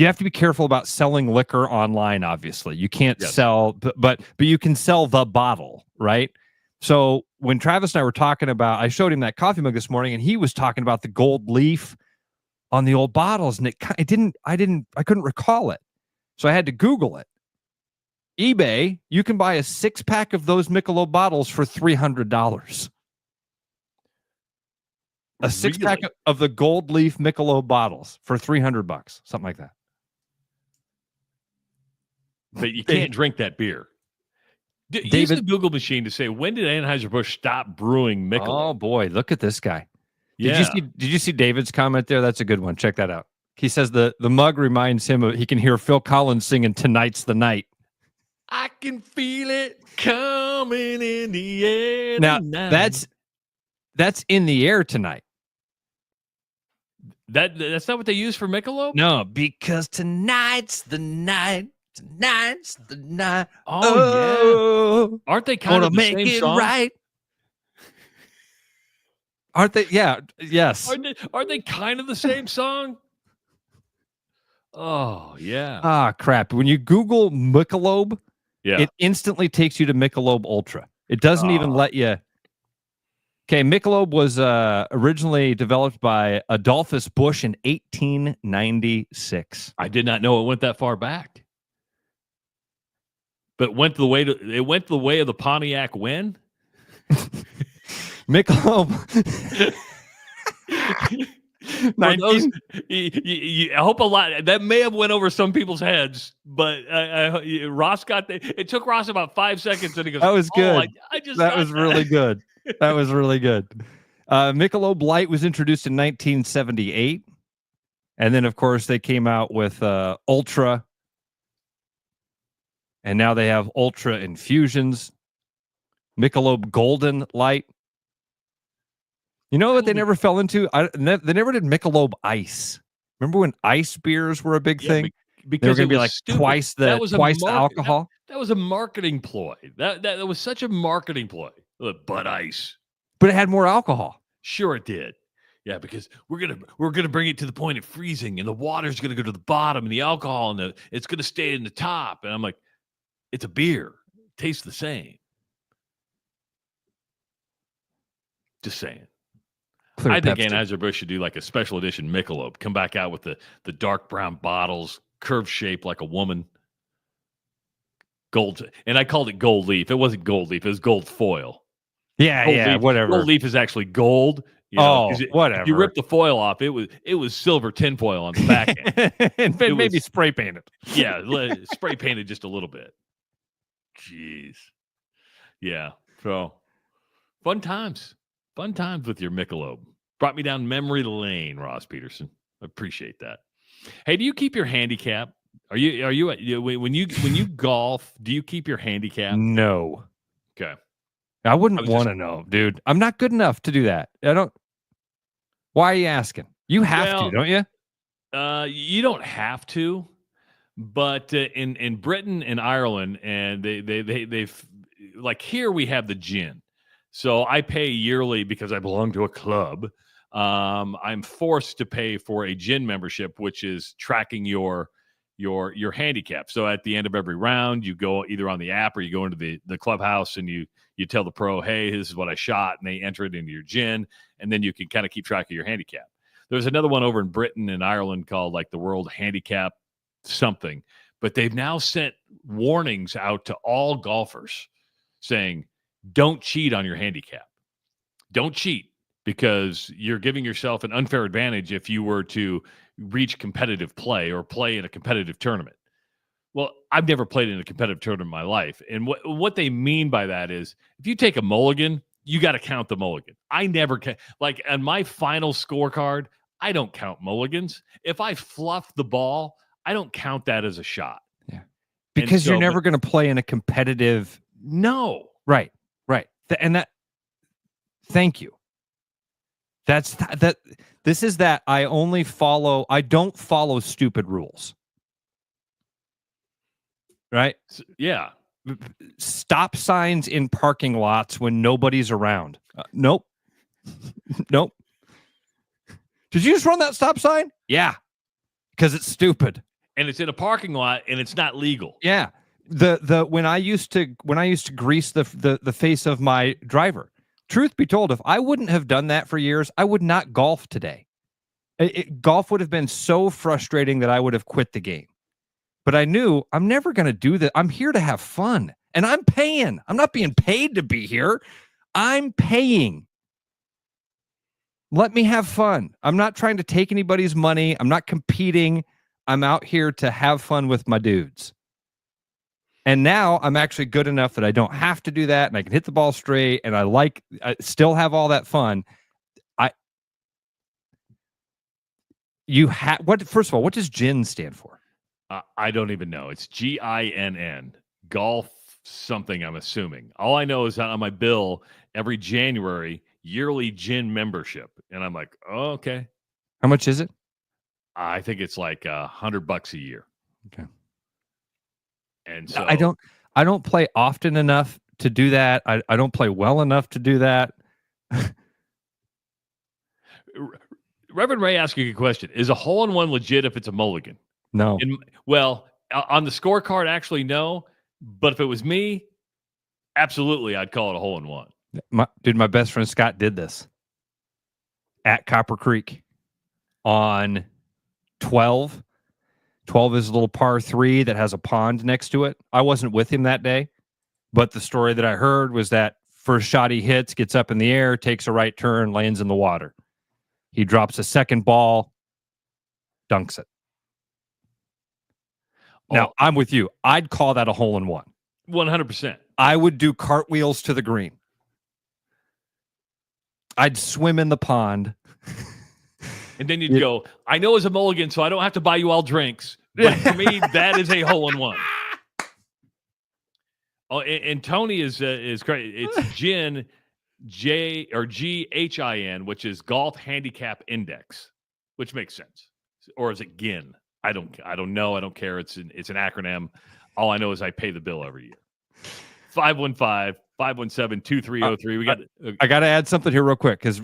have to be careful about selling liquor online. Obviously, you can't sell, but you can sell the bottle, right? So when Travis and I were talking about, I showed him that coffee mug this morning, and he was talking about the gold leaf on the old bottles, and I couldn't recall it. So I had to Google it. eBay, you can buy a 6-pack of those Michelob bottles for $300. A 6-pack of the gold leaf Michelob bottles for $300, something like that. But you can't drink that beer. Use the Google machine to say, when did Anheuser-Busch stop brewing Michelob? Oh boy, look at this guy. Yeah. Did you see David's comment there? That's a good one. Check that out. He says the mug reminds him of, he can hear Phil Collins singing "Tonight's the Night." I can feel it coming in the air. Now tonight. that's in the air tonight. That's not what they use for Michelob? No, because tonight's the night. Tonight's the night. Oh, yeah. Aren't they kind of the make same it song? right? Aren't they? Yeah. Yes. Aren't they kind of the same song? Oh, yeah. Ah, crap. When you Google Michelob, Yeah. it instantly takes you to Michelob Ultra. It doesn't even let you. Okay, Michelob was originally developed by Adolphus Busch in 1896. I did not know it went that far back. But it went the way of the Pontiac when? Michelob. I hope a lot that may have went over some people's heads, but Ross got it took Ross about 5 seconds, and he goes, That was good. That was really good. That was really good. Michelob Light was introduced in 1978, and then of course they came out with Ultra, and now they have Ultra Infusions, Michelob Golden Light. You know what they never fell into? They never did Michelob Ice. Remember when ice beers were a big thing? Because they were going to be like stupid. twice the alcohol. That was a marketing ploy. That was such a marketing ploy. Bud Ice, but it had more alcohol. Sure, it did. Yeah, because we're gonna bring it to the point of freezing, and the water's gonna go to the bottom, and the alcohol and it's gonna stay in the top. And I'm like, it's a beer. It tastes the same. Just saying. I think Anheuser-Busch should do like a special edition Michelob. Come back out with the dark brown bottles, curved shape like a woman. Gold, and I called it gold leaf. It wasn't gold leaf. It was gold foil. Yeah, gold yeah, leaf. whatever. Gold leaf is actually gold. You know, whatever. If you rip the foil off, it was silver tinfoil on the back end. And maybe spray painted. Yeah, spray painted just a little bit. Jeez. Yeah. So fun times with your Michelob. Brought me down memory lane, Ross Peterson. I appreciate that. Hey, do you keep your handicap? Are you when you golf? Do you keep your handicap? No. Okay. I wouldn't want to know, dude. I'm not good enough to do that. I don't. Why are you asking? You have to, don't you? You don't have to, but in Britain and Ireland, and they've like here we have the gin, so I pay yearly because I belong to a club. I'm forced to pay for a gin membership, which is tracking your handicap. So at the end of every round, you go either on the app or you go into the clubhouse and you tell the pro, hey, this is what I shot, and they enter it into your gin, and then you can kind of keep track of your handicap. There's another one over in Britain and Ireland called like the World Handicap something, but they've now sent warnings out to all golfers saying, don't cheat on your handicap. Don't cheat, because you're giving yourself an unfair advantage if you were to reach competitive play or play in a competitive tournament. Well, I've never played in a competitive tournament in my life. And what they mean by that is if you take a mulligan, you got to count the mulligan. I never can. Like on my final scorecard, I don't count mulligans. If I fluff the ball, I don't count that as a shot. Yeah. Because you're never going to play in a competitive. No. Right. And that, thank you. That's that. This is that I don't follow stupid rules. right? Yeah. Stop signs in parking lots when nobody's around. Nope. Nope. Did you just run that stop sign? Yeah. Because it's stupid. And it's in a parking lot and it's not legal. Yeah. When I used to grease the face of my driver, truth be told, if I wouldn't have done that for years, I would not golf today. Golf would have been so frustrating that I would have quit the game. But I knew I'm never going to do that. I'm here to have fun, and I'm paying. I'm not being paid to be here. I'm paying. Let me have fun. I'm not trying to take anybody's money. I'm not competing. I'm out here to have fun with my dudes. And now I'm actually good enough that I don't have to do that, and I can hit the ball straight, and I still have all that fun. First of all, what does GIN stand for? I don't even know. It's GINN. Golf something, I'm assuming. All I know is that on my bill every January, yearly GIN membership. And I'm like, oh, okay. How much is it? I think it's like $100 a year. Okay. And so I don't play often enough to do that. I don't play well enough to do that. Reverend Ray asked you a question. Is a hole-in-one legit if it's a mulligan? No. On the scorecard, actually, no. But if it was me, absolutely, I'd call it a hole-in-one. My best friend Scott did this at Copper Creek on 12. 12 is a little par 3 that has a pond next to it. I wasn't with him that day, but the story that I heard was that first shot he hits, gets up in the air, takes a right turn, lands in the water. He drops a second ball, dunks it. Now, I'm with you. I'd call that a hole-in-one. 100%. I would do cartwheels to the green. I'd swim in the pond. And then you'd go, I know it's a mulligan, so I don't have to buy you all drinks. But for me, that is a hole-in-one. Oh, and Tony is great. It's GIN, GHIN, which is Golf Handicap Index, which makes sense. Or is it GIN? I don't know. I don't care. It's an acronym. All I know is I pay the bill every year. 515-517-2303. We got. I got to add something here real quick because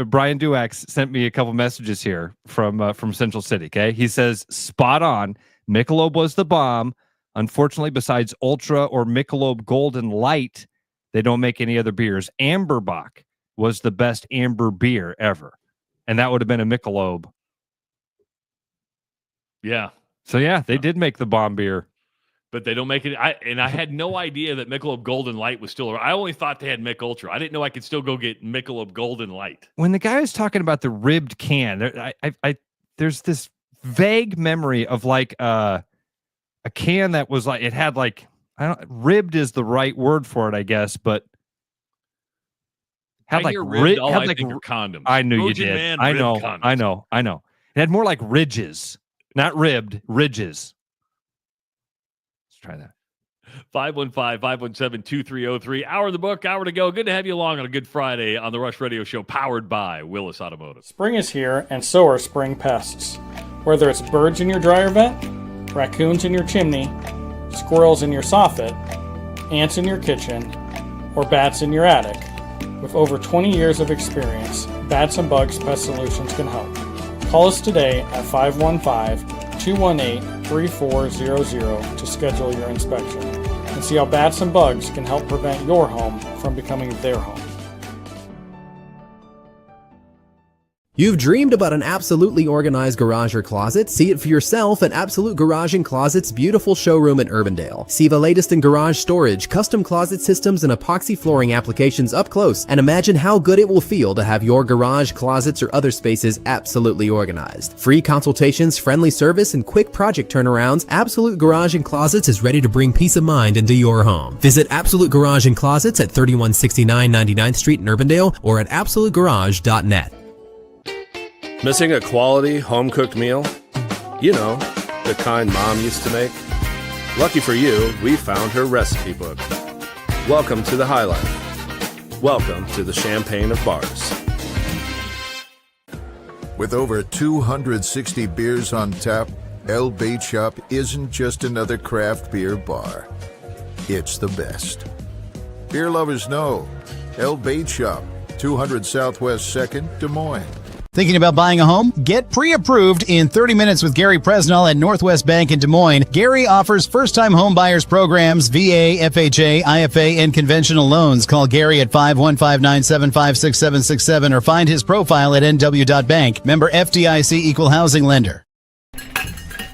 Brian Duax sent me a couple messages here from Central City. Okay, he says spot on. Michelob was the bomb. Unfortunately, besides Ultra or Michelob Golden Light, they don't make any other beers. Amberbach was the best amber beer ever, and that would have been a Michelob. Yeah. So yeah, they did make the bomb beer. But they don't make it. I had no idea that Michelob Golden Light was still around. I only thought they had Mick Ultra. I didn't know I could still go get Michelob Golden Light. When the guy was talking about the ribbed can, there's this vague memory of like a can that was like it had like ribbed is the right word for it, I guess, but had like ribbed. I think are condoms. I knew Trojan you did. Man, I know. condoms. I know. It had more like ridges, not ribbed, ridges. Try that. 515-517-2303. Hour of the book, hour to go. Good to have you along on a good Friday on the Rush Radio Show, powered by Willis Automotive. Spring is here, and so are spring pests. Whether it's birds in your dryer vent, raccoons in your chimney, squirrels in your soffit, ants in your kitchen, or bats in your attic, with over 20 years of experience, Bats and Bugs Pest Solutions can help. Call us today at 515-218-3400 to schedule your inspection and see how bats and bugs can help prevent your home from becoming their home. You've dreamed about an absolutely organized garage or closet? See it for yourself at Absolute Garage & Closet's beautiful showroom in Urbandale. See the latest in garage storage, custom closet systems, and epoxy flooring applications up close, and imagine how good it will feel to have your garage, closets, or other spaces absolutely organized. Free consultations, friendly service, and quick project turnarounds, Absolute Garage & Closets is ready to bring peace of mind into your home. Visit Absolute Garage & Closets at 3169 99th Street in Urbandale or at absolutegarage.net. Missing a quality home-cooked meal? You know, the kind Mom used to make? Lucky for you, we found her recipe book. Welcome to the High Life. Welcome to the Champagne of Bars. With over 260 beers on tap, El Bait Shop isn't just another craft beer bar. It's the best. Beer lovers know El Bait Shop, 200 Southwest 2nd, Des Moines. Thinking about buying a home? Get pre-approved in 30 minutes with Gary Presnell at Northwest Bank in Des Moines. Gary offers first-time home buyers programs, VA, FHA, IFA, and conventional loans. Call Gary at 515-975-6767 or find his profile at nw.bank. Member FDIC Equal Housing Lender.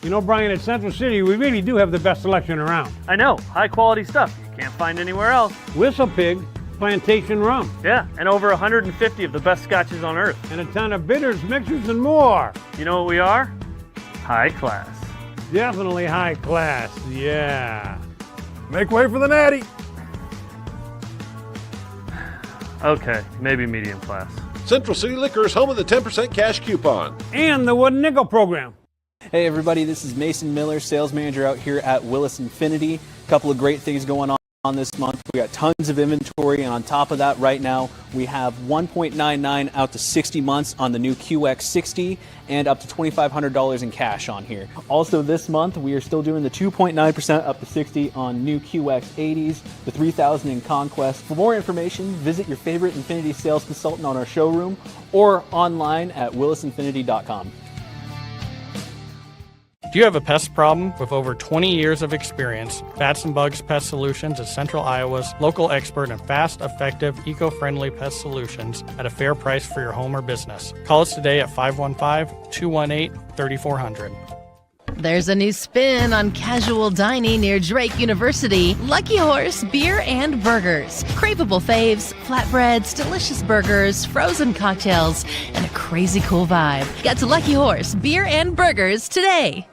You know, Brian, at Central City, we really do have the best selection around. I know, high quality stuff you can't find anywhere else. Whistle Pig Plantation Rum. Yeah, and over 150 of the best scotches on earth. And a ton of bitters, mixers, and more. You know what we are? High class. Definitely high class, yeah. Make way for the natty. Okay, maybe medium class. Central City Liquor is home of the 10% cash coupon. And the wooden nickel program. Hey everybody, this is Mason Miller, sales manager out here at Willis Infinity. A couple of great things going on this month. We got tons of inventory, and on top of that right now we have 1.99 out to 60 months on the new QX60 and up to $2,500 in cash on here. Also this month we are still doing the 2.9% up to 60 on new QX80s, the 3000 in Conquest. For more information, visit your favorite Infinity sales consultant on our showroom or online at willisinfinity.com. If you have a pest problem with over 20 years of experience, Bats and Bugs Pest Solutions is Central Iowa's local expert in fast, effective, eco-friendly pest solutions at a fair price for your home or business. Call us today at 515-218-3400. There's a new spin on casual dining near Drake University. Lucky Horse Beer and Burgers. Craveable faves, flatbreads, delicious burgers, frozen cocktails, and a crazy cool vibe. Get to Lucky Horse Beer and Burgers today.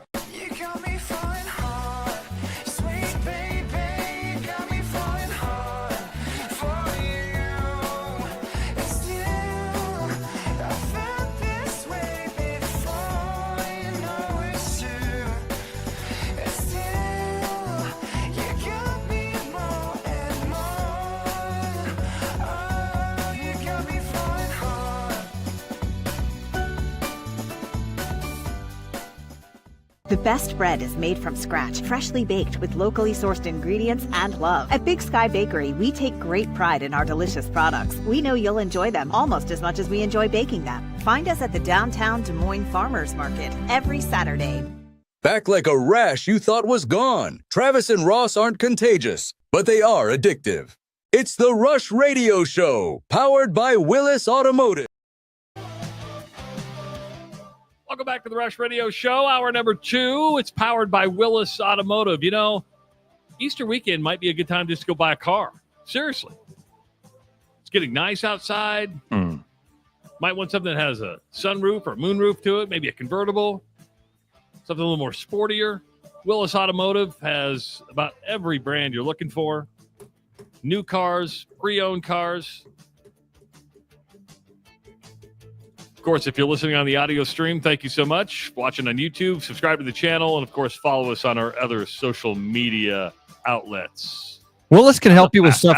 The best bread is made from scratch, freshly baked with locally sourced ingredients and love. At Big Sky Bakery, we take great pride in our delicious products. We know you'll enjoy them almost as much as we enjoy baking them. Find us at the downtown Des Moines Farmers Market every Saturday. Back like a rash you thought was gone. Travis and Ross aren't contagious, but they are addictive. It's the Rush Radio Show, powered by Willis Automotive. Welcome back to the Rush Radio Show, hour number 2. It's powered by Willis Automotive. You know, Easter weekend might be a good time just to go buy a car. Seriously. It's getting nice outside. Might want something that has a sunroof or moonroof to it, maybe a convertible, something a little more sportier. Willis Automotive has about every brand you're looking for. New cars, pre-owned cars. Of course, if you're listening on the audio stream, thank you so much. Watching on YouTube, subscribe to the channel, and of course, follow us on our other social media outlets. Willis can help you with stuff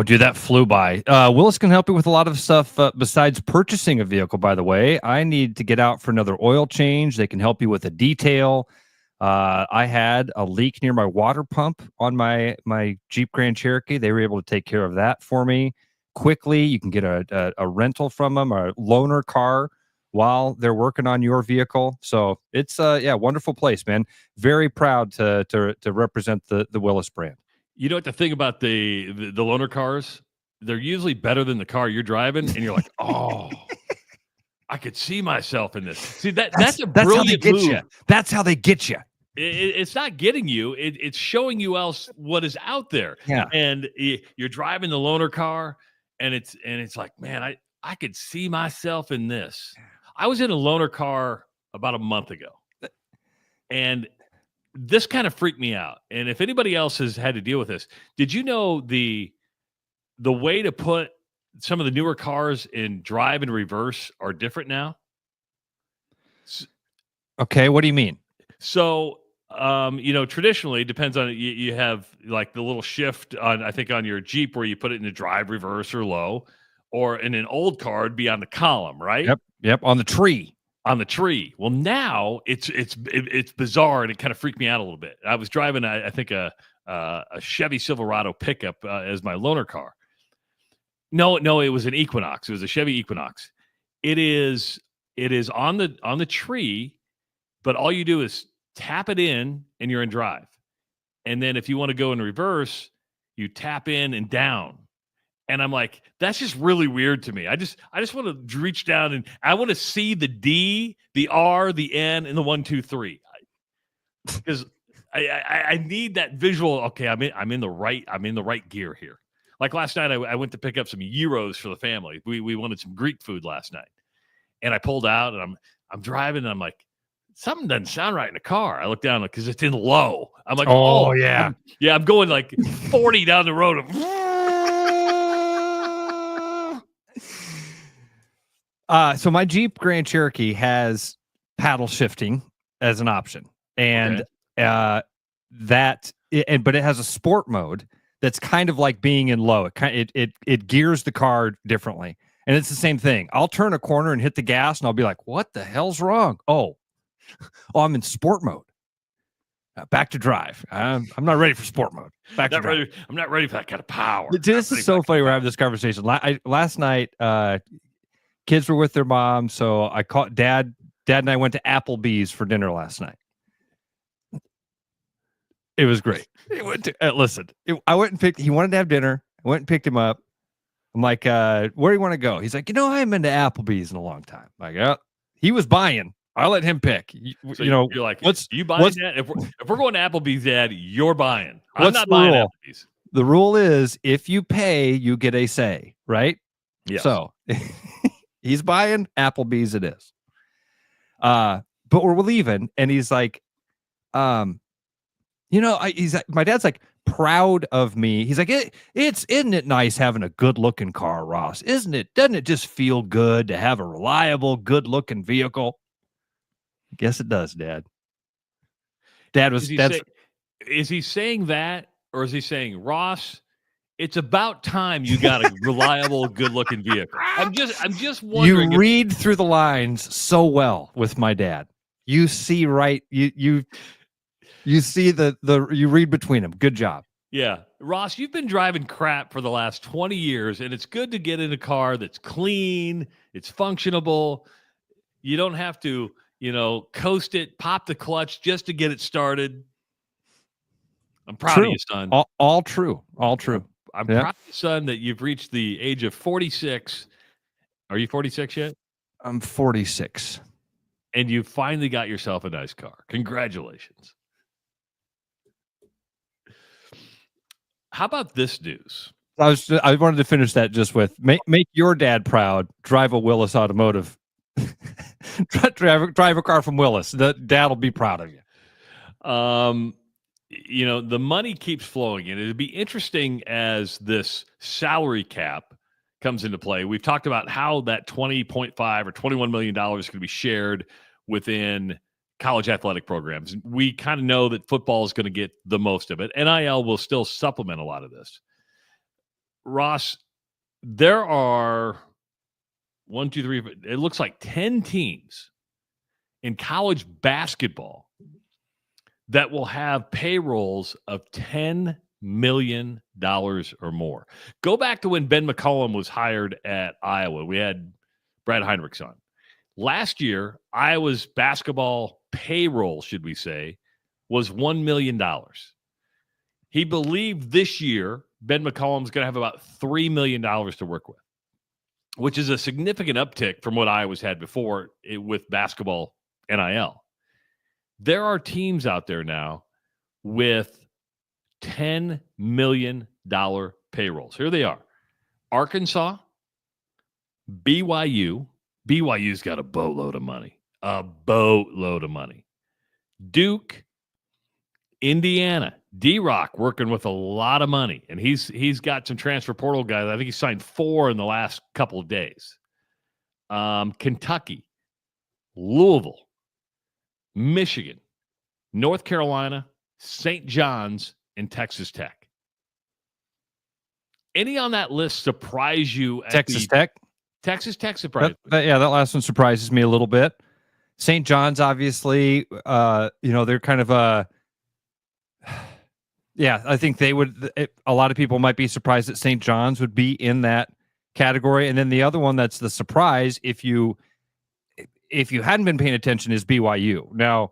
dude, that flew by. Willis can help you with a lot of stuff besides purchasing a vehicle, by the way. I need to get out for another oil change. They can help you with a detail. I had a leak near my water pump on my Jeep Grand Cherokee. They were able to take care of that for me quickly. You can get a rental from them, or a loaner car while they're working on your vehicle. So it's wonderful place, man. Very proud to represent the Willis brand. You know what the thing about the loaner cars? They're usually better than the car you're driving, and you're like, oh, I could see myself in this. See, that's a brilliant move. That's how they get you. It's not getting you. It's showing you else what is out there. Yeah. And you're driving the loaner car, and it's like, man, I could see myself in this. I was in a loaner car about a month ago, and this kind of freaked me out. And if anybody else has had to deal with this, did you know the way to put some of the newer cars in drive and reverse are different now? Okay, what do you mean? So, traditionally, it depends on you have like the little shift on, I think, on your Jeep where you put it in the drive, reverse, or low, or in an old car, it'd be on the column, right? Yep, on the tree. on the tree. Well, now it's bizarre, and it kind of freaked me out a little bit. I was driving, I think, a Chevy Silverado pickup as my loaner car. No, it was an Equinox. It was a Chevy Equinox. It is on the tree, but all you do is tap it in, and you're in drive. And then if you want to go in reverse, you tap in and down. And I'm like, that's just really weird to me. I just want to reach down, and I want to see the D, the R, the N, and the 1, 2, 3. Because I need that visual. Okay, I'm in the right gear here. Like last night, I went to pick up some gyros for the family. We wanted some Greek food last night, and I pulled out, and I'm driving, and I'm like, something doesn't sound right in the car. I look down because it's in low. I'm like, oh yeah, I'm going like 40 down the road. So my Jeep Grand Cherokee has paddle shifting as an option, and but it has a sport mode that's kind of like being in low. It gears the car differently, and it's the same thing. I'll turn a corner and hit the gas, and I'll be like, "What the hell's wrong?" Oh, I'm in sport mode. Back to drive. I'm not ready for sport mode. Back to drive. I'm not ready for that kind of power. This is so funny. We're having this conversation. Last night, kids were with their mom, so I called Dad. Dad and I went to Applebee's for dinner last night. It was great. He went to, I went and picked. He wanted to have dinner. I went and picked him up. I'm like, where do you want to go? He's like, I haven't been to Applebee's in a long time. I'm like, he was buying. I'll let him pick. So you're like, you buying that? If we're going to Applebee's, Dad, you're buying. I'm not buying Applebee's. The rule is, if you pay, you get a say, right? Yes. So he's buying Applebee's. It is. But we're leaving, and he's like, he's like, my dad's like proud of me. He's like, isn't it nice having a good looking car, Ross? Isn't it? Doesn't it just feel good to have a reliable, good looking vehicle? I guess it does, Dad. Is he saying that, or is he saying, Ross, it's about time you got a reliable, good-looking vehicle? I'm just wondering. You read through the lines so well with my dad. You see right. You see you read between them. Good job. Yeah, Ross, you've been driving crap for the last 20 years, and it's good to get in a car that's clean, it's functionable. You don't have to, coast it, pop the clutch just to get it started. I'm proud of you, son. All true. All true. I'm proud of you, son, that you've reached the age of 46. Are you 46 yet? I'm 46. And you finally got yourself a nice car. Congratulations. How about this news? I wanted to finish that just with make your dad proud. Drive a Willis Automotive. drive a car from Willis. Dad will be proud of you. The money keeps flowing in. It'd be interesting as this salary cap comes into play. We've talked about how that $20.5 or $21 million is going to be shared within college athletic programs. We kind of know that football is going to get the most of it. NIL will still supplement a lot of this. Ross, there are 1, 2, 3, it looks like 10 teams in college basketball that will have payrolls of $10 million or more. Go back to when Ben McCollum was hired at Iowa. We had Brad Heinrichs on. Last year, Iowa's basketball payroll, should we say, was $1 million. He believed this year Ben McCollum's going to have about $3 million to work with, which is a significant uptick from what Iowa's had before with basketball NIL. There are teams out there now with $10 million payrolls. Here they are. Arkansas, BYU. BYU's got a boatload of money. A boatload of money. Duke, Indiana. D-Rock working with a lot of money. And he's got some transfer portal guys. I think he signed 4 in the last couple of days. Kentucky, Louisville, Michigan, North Carolina, St. John's, and Texas Tech. Any on that list surprise you? Texas Tech? Texas Tech surprised me. Yeah, that last one surprises me a little bit. St. John's, obviously, they're kind of a. Yeah, I think they would. A lot of people might be surprised that St. John's would be in that category, and then the other one that's the surprise, if you hadn't been paying attention, is BYU. Now,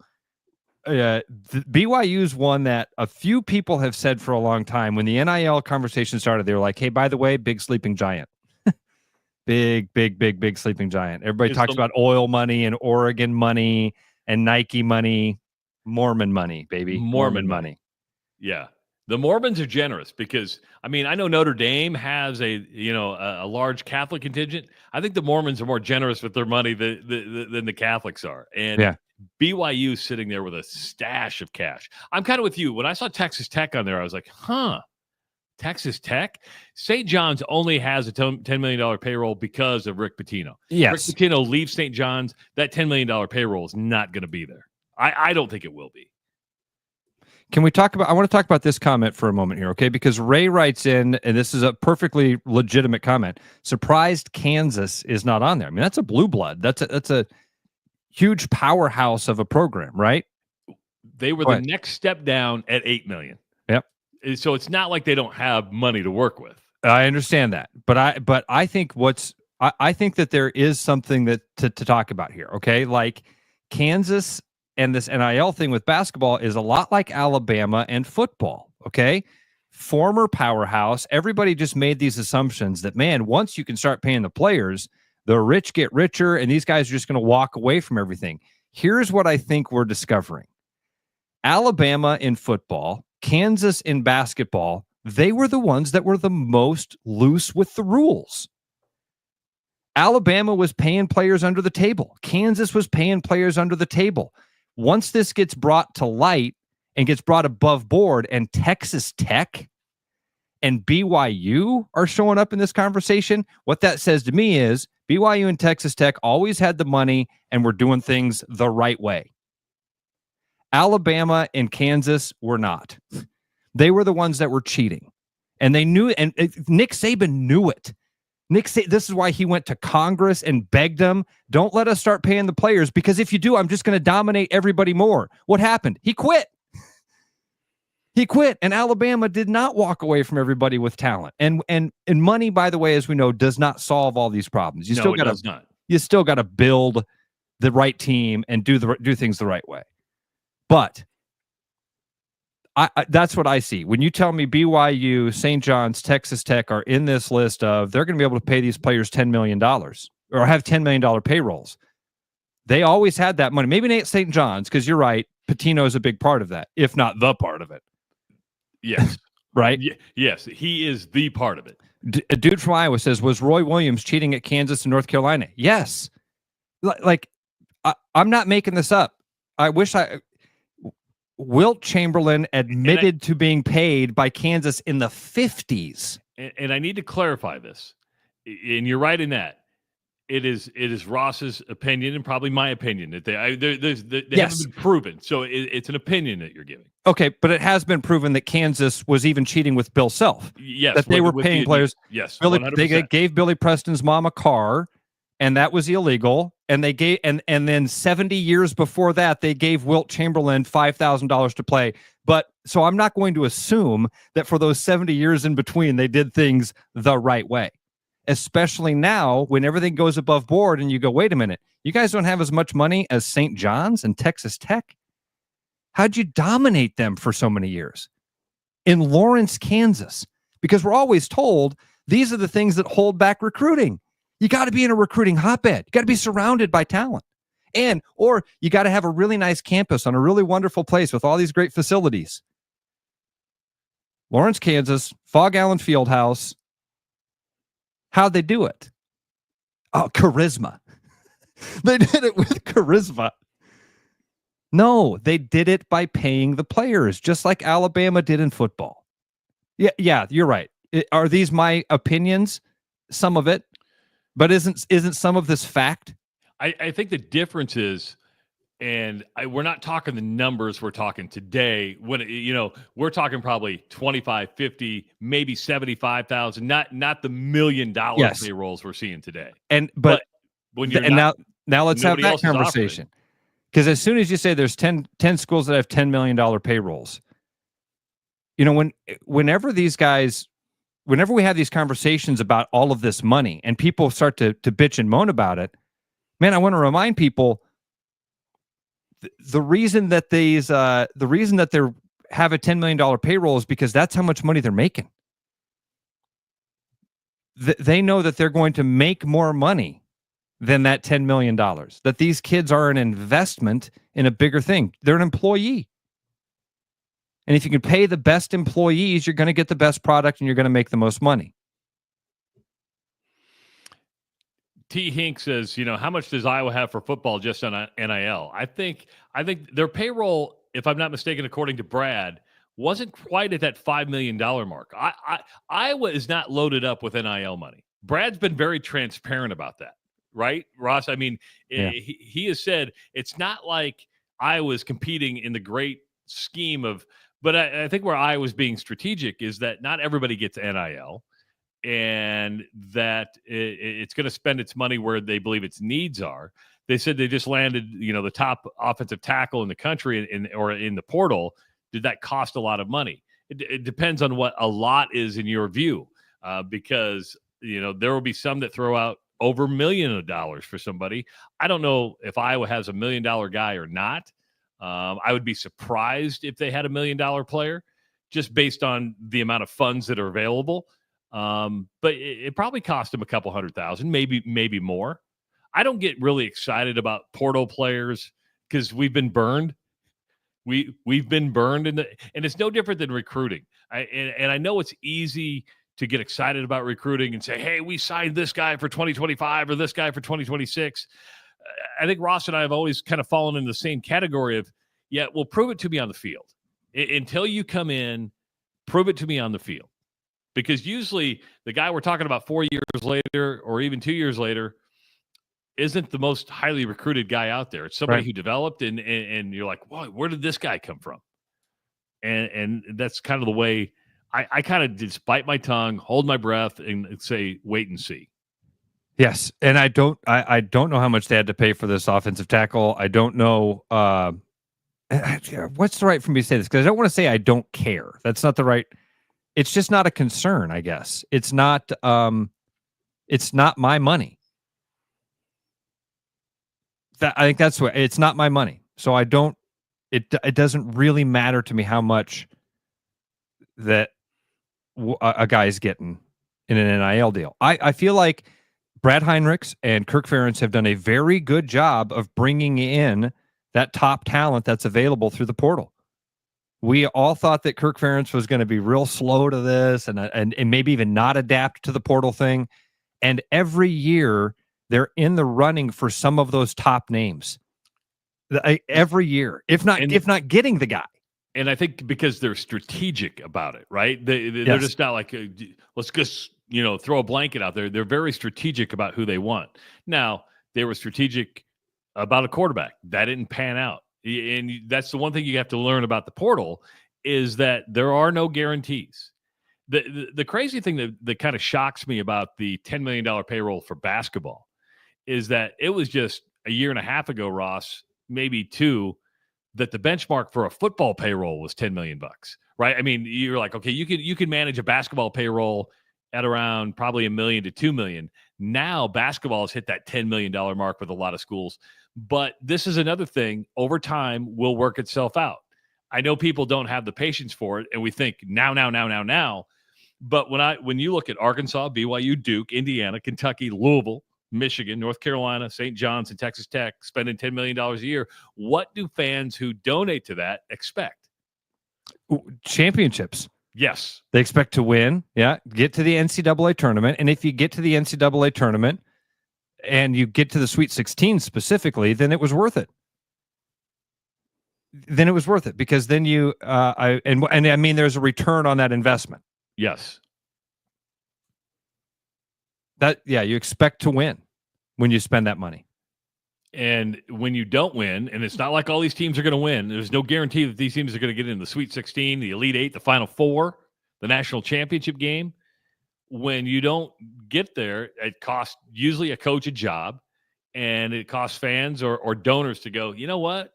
BYU is one that a few people have said for a long time. When the NIL conversation started, they were like, "Hey, by the way, big sleeping giant, big sleeping giant." Everybody talks about oil money and Oregon money and Nike money, Mormon money, baby, Mormon money. Yeah. The Mormons are generous because, I mean, I know Notre Dame has a large Catholic contingent. I think the Mormons are more generous with their money than the Catholics are. And BYU sitting there with a stash of cash. I'm kind of with you. When I saw Texas Tech on there, I was like, Texas Tech? St. John's only has a $10 million payroll because of Rick Pitino. Yes. Rick Pitino leaves St. John's. That $10 million payroll is not going to be there. I don't think it will be. Can we talk about, I want to talk about this comment for a moment here, okay? Because Ray writes in, and this is a perfectly legitimate comment, surprised Kansas is not on there. I mean, that's a blue blood. That's a huge powerhouse of a program, right? They were the next step down at $8 million. Yep. So it's not like they don't have money to work with. I understand that. But I think I think that there is something that to talk about here, okay? Like Kansas and this NIL thing with basketball is a lot like Alabama and football, okay? Former powerhouse. Everybody just made these assumptions that, man, once you can start paying the players, the rich get richer, and these guys are just going to walk away from everything. Here's what I think we're discovering. Alabama in football, Kansas in basketball, they were the ones that were the most loose with the rules. Alabama was paying players under the table. Kansas was paying players under the table. Once this gets brought to light and gets brought above board, and Texas Tech and BYU are showing up in this conversation, what that says to me is BYU and Texas Tech always had the money and were doing things the right way. Alabama and Kansas were not. They were the ones that were cheating. And they knew, and Nick Saban knew it. This is why he went to Congress and begged them, don't let us start paying the players, because if you do, I'm just going to dominate everybody more. What happened? He quit. He quit, and Alabama did not walk away from everybody with talent. And money, by the way, as we know, does not solve all these problems. You still got to build the right team and do things the right way. But that's what I see. When you tell me BYU, St. John's, Texas Tech are in this list of they're going to be able to pay these players $10 million or have $10 million payrolls. They always had that money. Maybe not St. John's, because you're right. Pitino is a big part of that, if not the part of it. Yes. Right? Yes, he is the part of it. A dude from Iowa says, was Roy Williams cheating at Kansas and North Carolina? Yes. I'm not making this up. Wilt Chamberlain admitted to being paid by Kansas in the 50s. And I need to clarify this. And you're right in that. It is Ross's opinion and probably my opinion that they haven't been proven. So it's an opinion that you're giving. Okay, but it has been proven that Kansas was even cheating with Bill Self. Yes. That they were paying players. Yes, they gave Billy Preston's mom a car, and that was illegal. And they gave, and then 70 years before that, they gave Wilt Chamberlain $5,000 to play. But so I'm not going to assume that for those 70 years in between, they did things the right way. Especially now when everything goes above board and you go, wait a minute, you guys don't have as much money as St. John's and Texas Tech? How'd you dominate them for so many years? In Lawrence, Kansas. Because we're always told these are the things that hold back recruiting. You got to be in a recruiting hotbed. You got to be surrounded by talent. Or you got to have a really nice campus on a really wonderful place with all these great facilities. Lawrence, Kansas, Fog Allen Fieldhouse. How'd they do it? Oh, charisma. They did it with charisma. No, they did it by paying the players, just like Alabama did in football. Yeah, you're right. Are these my opinions? Some of it. But isn't some of this fact? I think the difference is, and we're not talking the numbers we're talking today. When we're talking probably 25, 50, maybe 75,000. Not the $1 million payrolls we're seeing today. But when you're now let's have that conversation. Because as soon as you say there's 10 schools that have $10 million payrolls, whenever we have these conversations about all of this money and people start to bitch and moan about it, man, I want to remind people the reason that they have a $10 million payroll is because that's how much money they're making. They know that they're going to make more money than that $10 million, that these kids are an investment in a bigger thing. They're an employee. And if you can pay the best employees, you're going to get the best product and you're going to make the most money. T. Hink says, how much does Iowa have for football just on NIL? I think their payroll, if I'm not mistaken, according to Brad, wasn't quite at that $5 million mark. Iowa is not loaded up with NIL money. Brad's been very transparent about that. Right, Ross? I mean, he has said it's not like Iowa's competing in the great scheme of, but I think where Iowa's being strategic is that not everybody gets NIL, and that it's going to spend its money where they believe its needs are. They said they just landed, the top offensive tackle in the country or in the portal. Did that cost a lot of money? It depends on what a lot is in your view, because there will be some that throw out over $1 million for somebody. I don't know if Iowa has $1 million guy or not. I would be surprised if they had $1 million player, just based on the amount of funds that are available. But it probably cost them a couple $100,000, maybe more. I don't get really excited about portal players because we've been burned. We've been burned, and it's no different than recruiting. And I know it's easy to get excited about recruiting and say, hey, we signed this guy for 2025 or this guy for 2026. I think Ross and I have always kind of fallen in the same category of, well, prove it to me on the field. Until you come in, prove it to me on the field. Because usually the guy we're talking about 4 years later or even 2 years later isn't the most highly recruited guy out there. It's somebody who developed and you're like, whoa, where did this guy come from? And that's kind of the way I kind of just bite my tongue, hold my breath, and say, wait and see. Yes, and I don't know how much they had to pay for this offensive tackle. I don't know what's the right for me to say this, because I don't want to say I don't care. That's not the right. It's just not a concern, I guess. It's not my money. I think that's what it's not my money. So I don't. It doesn't really matter to me how much that a guy's getting in an NIL deal. I feel like Brad Heinrichs and Kirk Ferentz have done a very good job of bringing in that top talent that's available through the portal. We all thought that Kirk Ferentz was going to be real slow to this and maybe even not adapt to the portal thing. And every year they're in the running for some of those top names. Every year, if not getting the guy. And I think because they're strategic about it, right? They're just not like, let's just, throw a blanket out there. They're very strategic about who they want. Now, they were strategic about a quarterback. That didn't pan out. And that's the one thing you have to learn about the portal is that there are no guarantees. The crazy thing that kind of shocks me about the $10 million payroll for basketball is that it was just a year and a half ago, Ross, maybe two, that the benchmark for a football payroll was $10 million, right? I mean, you're like, okay, you can manage a basketball payroll at around probably $1 million to $2 million. Now basketball has hit that $10 million mark with a lot of schools. But this is another thing, over time will work itself out. I know people don't have the patience for it, and we think now. But when you look at Arkansas, BYU, Duke, Indiana, Kentucky, Louisville, Michigan, North Carolina, St. John's, and Texas Tech spending $10 million a year, what do fans who donate to that expect? Championships. Yes. They expect to win, get to the NCAA tournament. And if you get to the NCAA tournament and you get to the Sweet 16 specifically, then it was worth it. Because then you, I mean, there's a return on that investment. Yes. You expect to win when you spend that money. And when you don't win, and it's not like all these teams are going to win, there's no guarantee that these teams are going to get in the Sweet 16, the Elite Eight, the Final Four, the national championship game. When you don't get there, it costs usually a coach a job. and it costs fans or donors to go, you know what?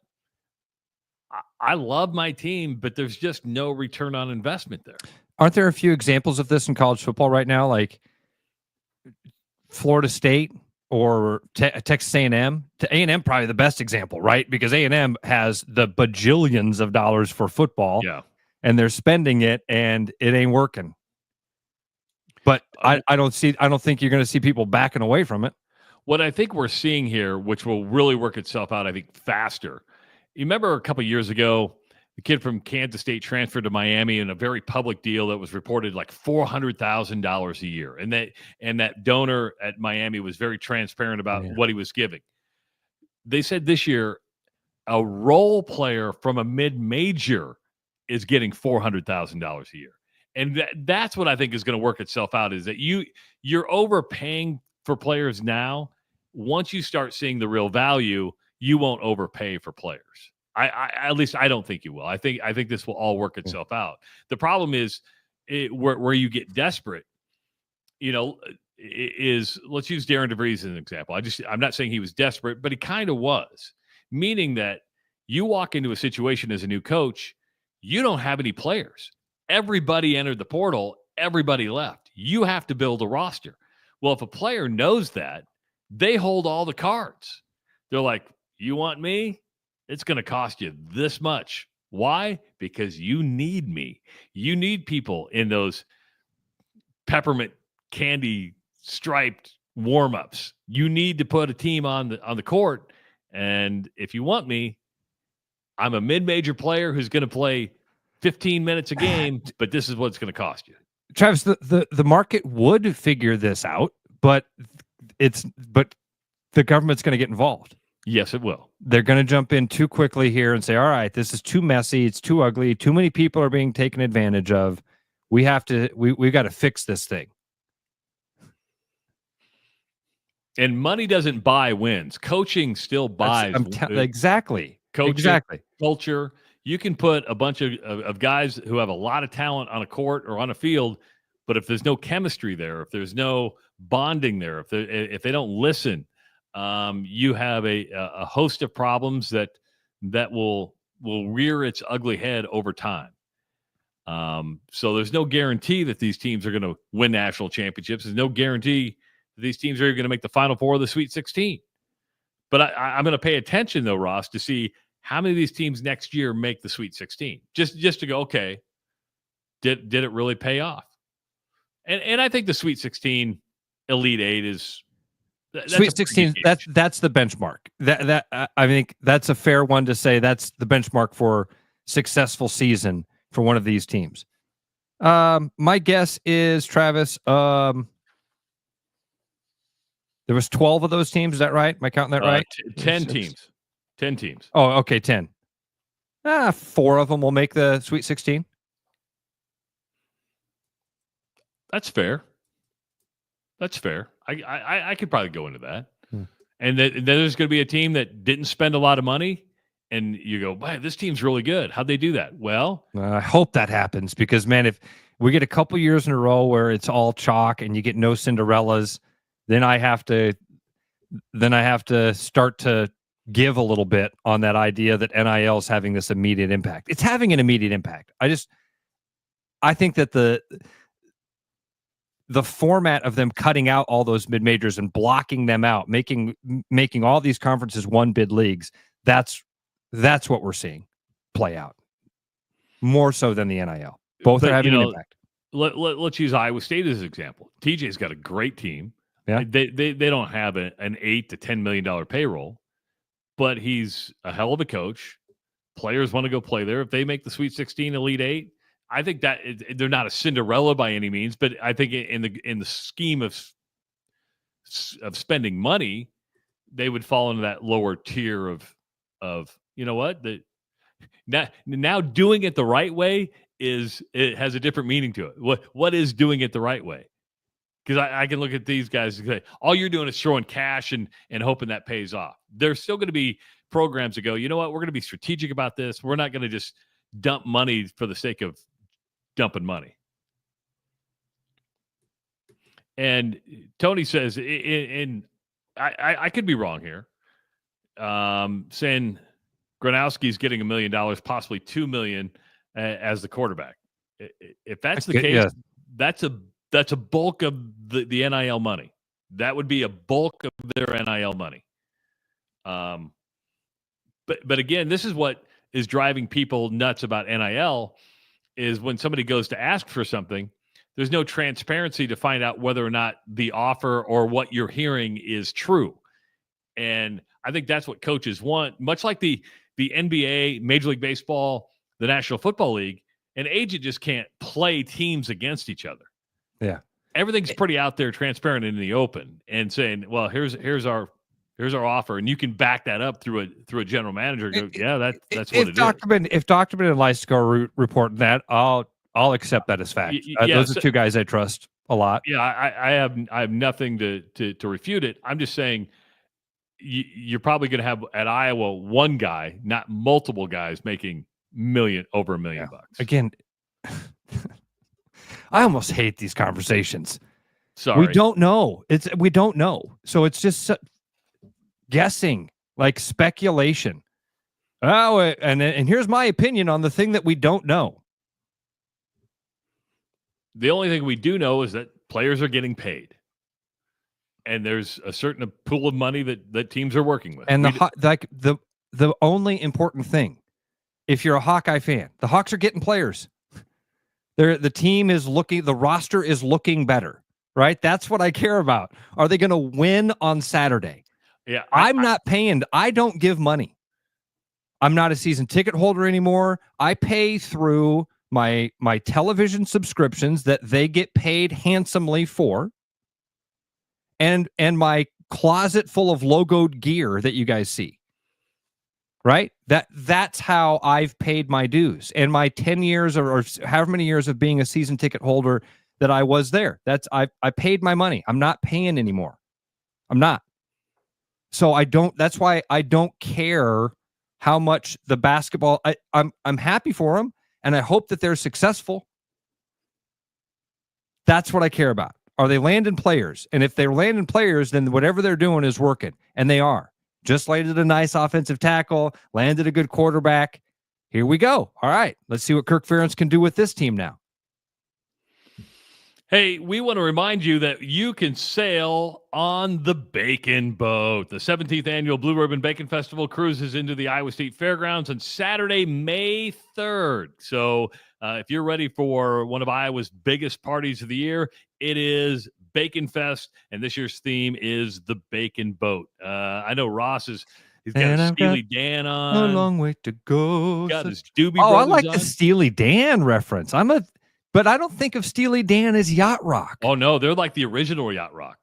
I love my team, but there's just no return on investment there. Aren't there a few examples of this in college football right now? Like Florida State or Texas A&M. A&M probably the best example, right? Because A&M has the bajillions of dollars for football. Yeah. And they're spending it, and it ain't working. But I don't think you're going to see people backing away from it. What I think we're seeing here, which will really work itself out, I think, faster. You remember a couple of years ago, the kid from Kansas State transferred to Miami in a very public deal that was reported like $400,000 a year. And that donor at Miami was very transparent about what he was giving. They said this year, a role player from a mid-major is getting $400,000 a year. And that's what I think is going to work itself out, is that you're overpaying for players now. Once you start seeing the real value, you won't overpay for players. At least I don't think you will. I think this will all work itself out. The problem is where you get desperate, is, let's use Darren DeVries as an example. I'm not saying he was desperate, but he kind of was, meaning that you walk into a situation as a new coach, you don't have any players. Everybody entered the portal. Everybody left. You have to build a roster. Well, if a player knows that, they hold all the cards. They're like, you want me? It's going to cost you this much. Why? Because you need me. You need people in those peppermint candy striped warm-ups. You need to put a team on the court. And if you want me, I'm a mid-major player who's going to play 15 minutes a game, but this is what it's going to cost you. Travis, the market would figure this out, but the government's going to get involved. Yes, it will. They're going to jump in too quickly here and say, all right, this is too messy. It's too ugly. Too many people are being taken advantage of. We got to fix this thing. And money doesn't buy wins. Coaching still buys. Exactly. Coaching, exactly. Culture. You can put a bunch of guys who have a lot of talent on a court or on a field, but if there's no chemistry there, if there's no bonding there, if they don't listen, you have a host of problems that will rear its ugly head over time. So there's no guarantee that these teams are going to win national championships. There's no guarantee that these teams are going to make the Final Four of the Sweet 16. But I'm going to pay attention, though, Ross, to see how many of these teams next year make the Sweet 16. Just to go, okay, did it really pay off? And I think the Sweet 16, Elite 8 is Sweet 16. That's the benchmark. That I think that's a fair one to say. That's the benchmark for successful season for one of these teams. My guess is, Travis, there was 12 of those teams. Is that right? Am I counting that right? 10 teams. 10 teams. Oh, okay, 10. 4 of them will make the Sweet 16. That's fair. That's fair. I could probably go into that. And then there's going to be a team that didn't spend a lot of money, and you go, wow, this team's really good. How'd they do that? Well, I hope that happens because, man, if we get a couple years in a row where it's all chalk and you get no Cinderellas, then I have to start to give a little bit on that idea that NIL is having this immediate impact. It's having an immediate impact. I think that the format of them cutting out all those mid-majors and blocking them out, making all these conferences one bid leagues, that's what we're seeing play out more so than the NIL. Both are having an impact. Let's use Iowa State as an example. TJ's got a great team. Yeah. They don't have an $8 to $10 million payroll, but he's a hell of a coach. Players want to go play there. If they make the Sweet 16, Elite 8, I think that they're not a Cinderella by any means, but I think in the scheme of spending money, they would fall into that lower tier of you know what, now doing it the right way it has a different meaning to it. What is doing it the right way? Because I can look at these guys and say, all you're doing is throwing cash and hoping that pays off. There's still going to be programs that go, you know what, we're going to be strategic about this. We're not going to just dump money for the sake of dumping money. And Tony says, in I could be wrong here. Saying Gronowski's getting $1 million, possibly $2 million as the quarterback. If that's the case, that's a bulk of the NIL money. That would be a bulk of their NIL money. But again, this is what is driving people nuts about NIL is when somebody goes to ask for something, there's no transparency to find out whether or not the offer or what you're hearing is true. And I think that's what coaches want, much like the NBA, Major League Baseball, the National Football League. An agent just can't play teams against each other. Yeah. Everything's pretty out there, transparent in the open, and saying, well, here's our offer, and you can back that up through a general manager. Go, that's what it is. If Document and Leicester report that, I'll accept that as fact. Those are two guys I trust a lot. Yeah, I have nothing to refute it. I'm just saying you're probably going to have at Iowa one guy, not multiple guys, making over $1 million bucks. Again, I almost hate these conversations. Sorry, we don't know. We don't know. So it's just guessing, like speculation. Oh, and here's my opinion on the thing that we don't know. The only thing we do know is that players are getting paid, and there's a certain pool of money that teams are working with. And the only important thing, if you're a Hawkeye fan, the Hawks are getting players. The team is the roster is looking better, right? That's what I care about. Are they going to win on Saturday? Yeah, I'm not paying. I don't give money. I'm not a season ticket holder anymore. I pay through my television subscriptions that they get paid handsomely for, and my closet full of logoed gear that you guys see. Right? That's how I've paid my dues. And my 10 years or however many years of being a season ticket holder that I was there. I paid my money. I'm not paying anymore. I'm not. So that's why I don't care how much the basketball I'm happy for them, and I hope that they're successful. That's what I care about. Are they landing players? And if they're landing players, then whatever they're doing is working. And they are. Just landed a nice offensive tackle, landed a good quarterback. Here we go. All right. Let's see what Kirk Ferentz can do with this team now. Hey, we want to remind you that you can sail on the Bacon Boat. The 17th annual Blue Ribbon Bacon Festival cruises into the Iowa State Fairgrounds on Saturday, May 3rd. So if you're ready for one of Iowa's biggest parties of the year, it is Bacon Fest, and this year's theme is the Bacon Boat. I know Ross he's got a Steely Dan on. A long way to go. Got his Doobie Brothers I like on. The Steely Dan reference. But I don't think of Steely Dan as yacht rock. Oh no, they're like the original yacht rock.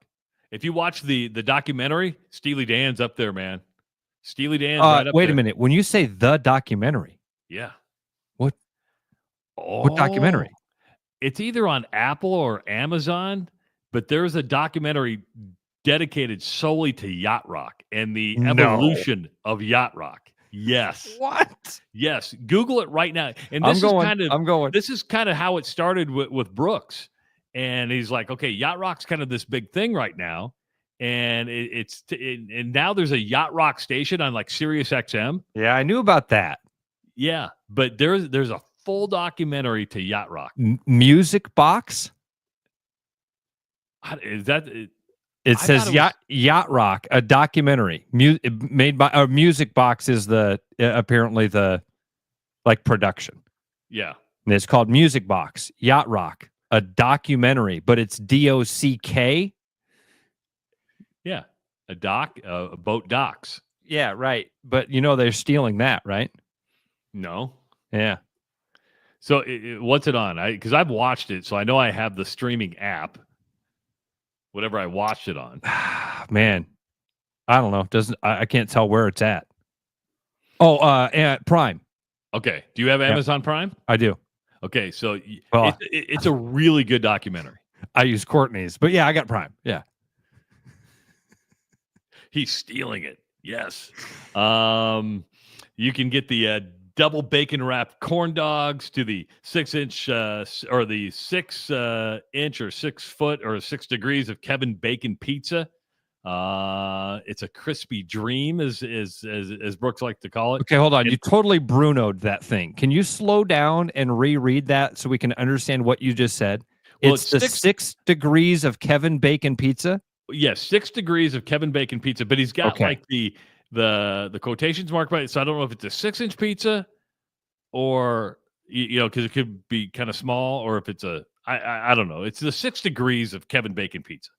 If you watch the documentary, Steely Dan's up there, man. Steely Dan's right up wait there. a minute. When you say the documentary, yeah, what documentary? It's either on Apple or Amazon. But there's a documentary dedicated solely to yacht rock and the evolution of yacht rock. Yes. What? Yes. Google it right now. And this I'm going. This is kind of how it started with Brooks. And he's like, okay, yacht rock's kind of this big thing right now. And and now there's a yacht rock station on like Sirius XM. Yeah, I knew about that. Yeah. But there's a full documentary to yacht rock. Music Box? Is that it says yacht rock, a documentary made by Music Box is apparently the production. Yeah. And it's called Music Box, Yacht Rock, a documentary, but it's DOCK. Yeah. A boat docks. Yeah, right. But they're stealing that, right? No. Yeah. So what's it on? Because I've watched it, so I know I have the streaming app. Whatever I watched it on. Man, I don't know. I can't tell where it's at. Oh, Prime. Okay. Do you have Amazon Prime? I do. Okay, so it's a really good documentary. I use Courtney's, but yeah, I got Prime. Yeah. He's stealing it. Yes. You can get the double bacon wrapped corn dogs to the 6-inch or the 6-inch or 6 foot or 6 degrees of Kevin bacon pizza. It's a crispy dream, as Brooks like to call it. Okay, hold on. You totally Bruno'd that thing. Can you slow down and reread that so we can understand what you just said? Well, it's the 6 degrees of Kevin Bacon pizza. Yes, 6 degrees of Kevin Bacon pizza, but he's got like the quotations marked by it. So I don't know if it's a 6-inch pizza or because it could be kind of small, or if it's I don't know. It's the 6 degrees of Kevin Bacon pizza.